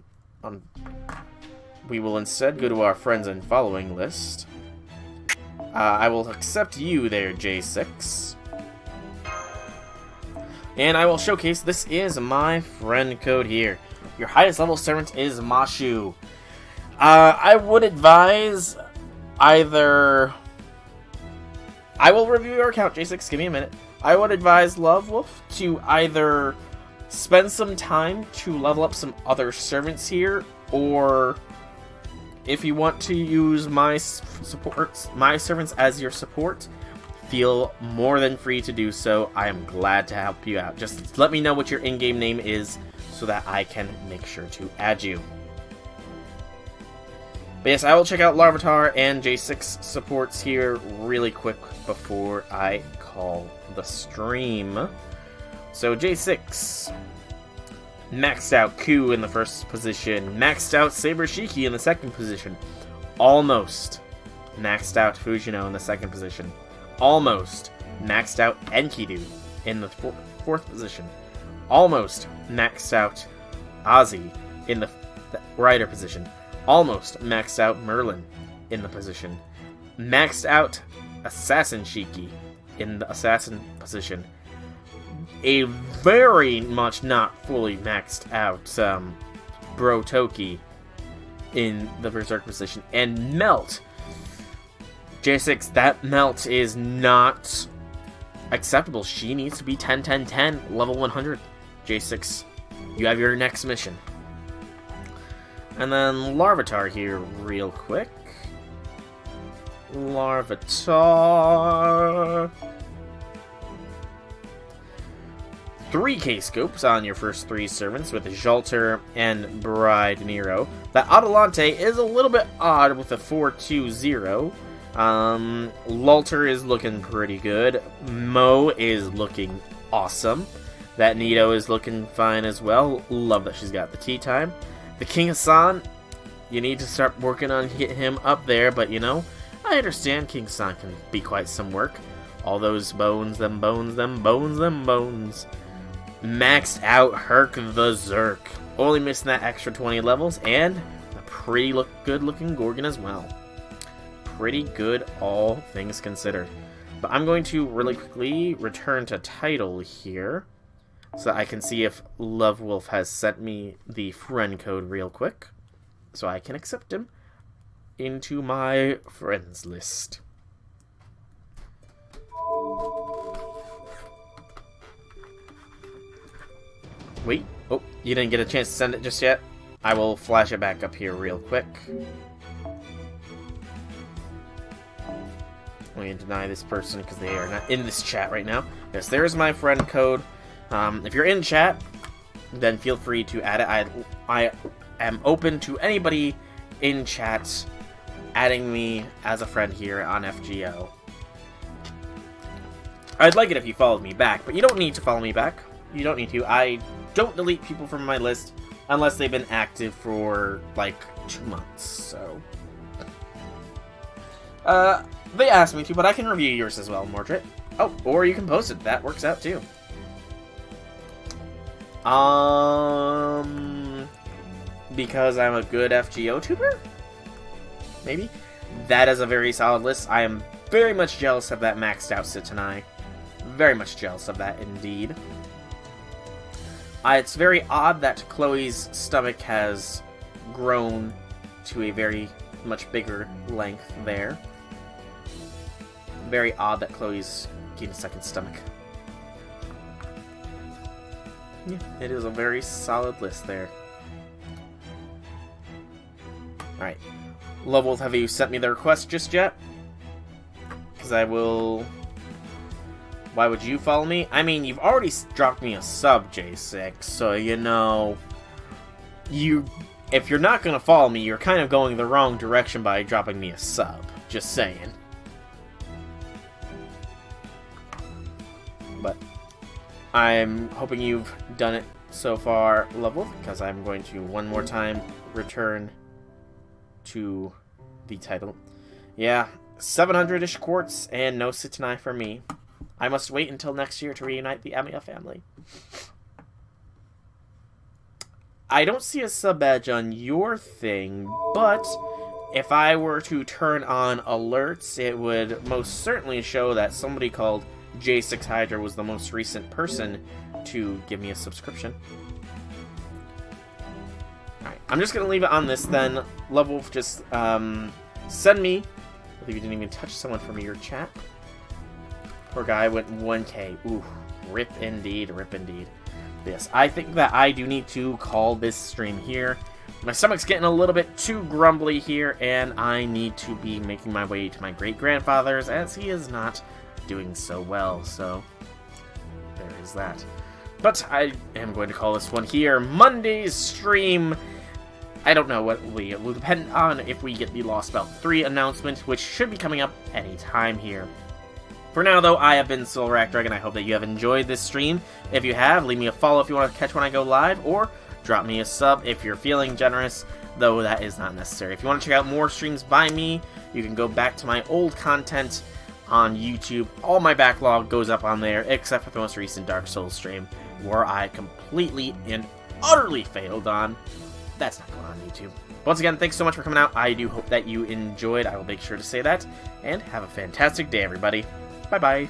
We will instead go to our friends and following list. I will accept you there, J6. And I will showcase, this is my friend code here. Your highest level servant is Mashu. I would advise either... I will review your account, J6, give me a minute. I would advise Love Wolf to either spend some time to level up some other servants here, or if you want to use my servants as your support, feel more than free to do so. I am glad to help you out. Just let me know what your in-game name is so that I can make sure to add you. But yes, I will check out Larvitar and J6 supports here really quick before I call the stream. So J6, maxed out Ku in the first position, maxed out Saber Shiki in the second position, almost maxed out Fujino in the second position, almost maxed out Enkidu in the fourth position, almost maxed out Ozzy in the rider position, almost maxed out Merlin in the position, maxed out Assassin Shiki in the assassin position, a very much not fully maxed out Bro Toki in the Berserk position, and Melt. J6, that Melt is not acceptable. She needs to be 10-10-10, level 100. J6, you have your next mission. And then Larvitar here real quick. Larvitar. 3k scopes on your first 3 servants with Jalter and Bride Nero. That Adelante is a little bit odd with a 4-2-0. Lalter is looking pretty good. Mo is looking awesome. That Nito is looking fine as well. Love that she's got the tea time. The King Hassan, you need to start working on getting him up there, but you know, I understand King Hassan can be quite some work. All those bones, them bones, them bones, them bones. Maxed out Herc the Zerk. Only missing that extra 20 levels, and a pretty good looking Gorgon as well. Pretty good, all things considered. But I'm going to really quickly return to title here, so I can see if Love Wolf has sent me the friend code real quick, so I can accept him into my friends list. Wait, oh, you didn't get a chance to send it just yet? I will flash it back up here real quick. I'm going to deny this person because they are not in this chat right now. Yes, there's my friend code. If you're in chat, then feel free to add it. I am open to anybody in chat adding me as a friend here on FGO. I'd like it if you followed me back, but you don't need to follow me back. You don't need to. I don't delete people from my list unless they've been active for like 2 months, so they asked me to, but I can review yours as well, Mordred. Oh, or you can post it. That works out too. Because I'm a good FGO tuber? Maybe? That is a very solid list. I am very much jealous of that maxed out Sitanai. Very much jealous of that indeed. It's very odd that Chloe's stomach has grown to a very much bigger length there. Very odd that Chloe's gained a second stomach. Yeah, it is a very solid list there. Alright. Lovewolf, have you sent me the request just yet? Because I will... Why would you follow me? I mean, you've already dropped me a sub, J6, so, you know... If you're not going to follow me, you're kind of going the wrong direction by dropping me a sub. Just saying. But I'm hoping you've done it so far, Lovewolf, because I'm going to one more time return to the title. Yeah, 700-ish quartz and no Sitanai for me. I must wait until next year to reunite the Amiya family. I don't see a sub badge on your thing, but if I were to turn on alerts, it would most certainly show that somebody called J6 Hydra was the most recent person to give me a subscription. Alright, I'm just going to leave it on this then. Lovewolf, just send me. I believe you didn't even touch someone from your chat. Poor guy went 1k. Ooh, rip indeed, rip indeed. Yes, I think that I do need to call this stream here. My stomach's getting a little bit too grumbly here, and I need to be making my way to my great-grandfather's, as he is not doing so well, so there is that. But I am going to call this one here Monday's stream. I don't know what it will depend on if we get the Lost Belt 3 announcement, which should be coming up any time here. For now, though, I have been Silveractor, and I hope that you have enjoyed this stream. If you have, leave me a follow if you want to catch when I go live, or drop me a sub if you're feeling generous, though that is not necessary. If you want to check out more streams by me, you can go back to my old content on YouTube. All my backlog goes up on there, except for the most recent Dark Souls stream, where I completely and utterly failed on. That's not going on YouTube. Once again, thanks so much for coming out. I do hope that you enjoyed. I will make sure to say that. And have a fantastic day, everybody. Bye-bye.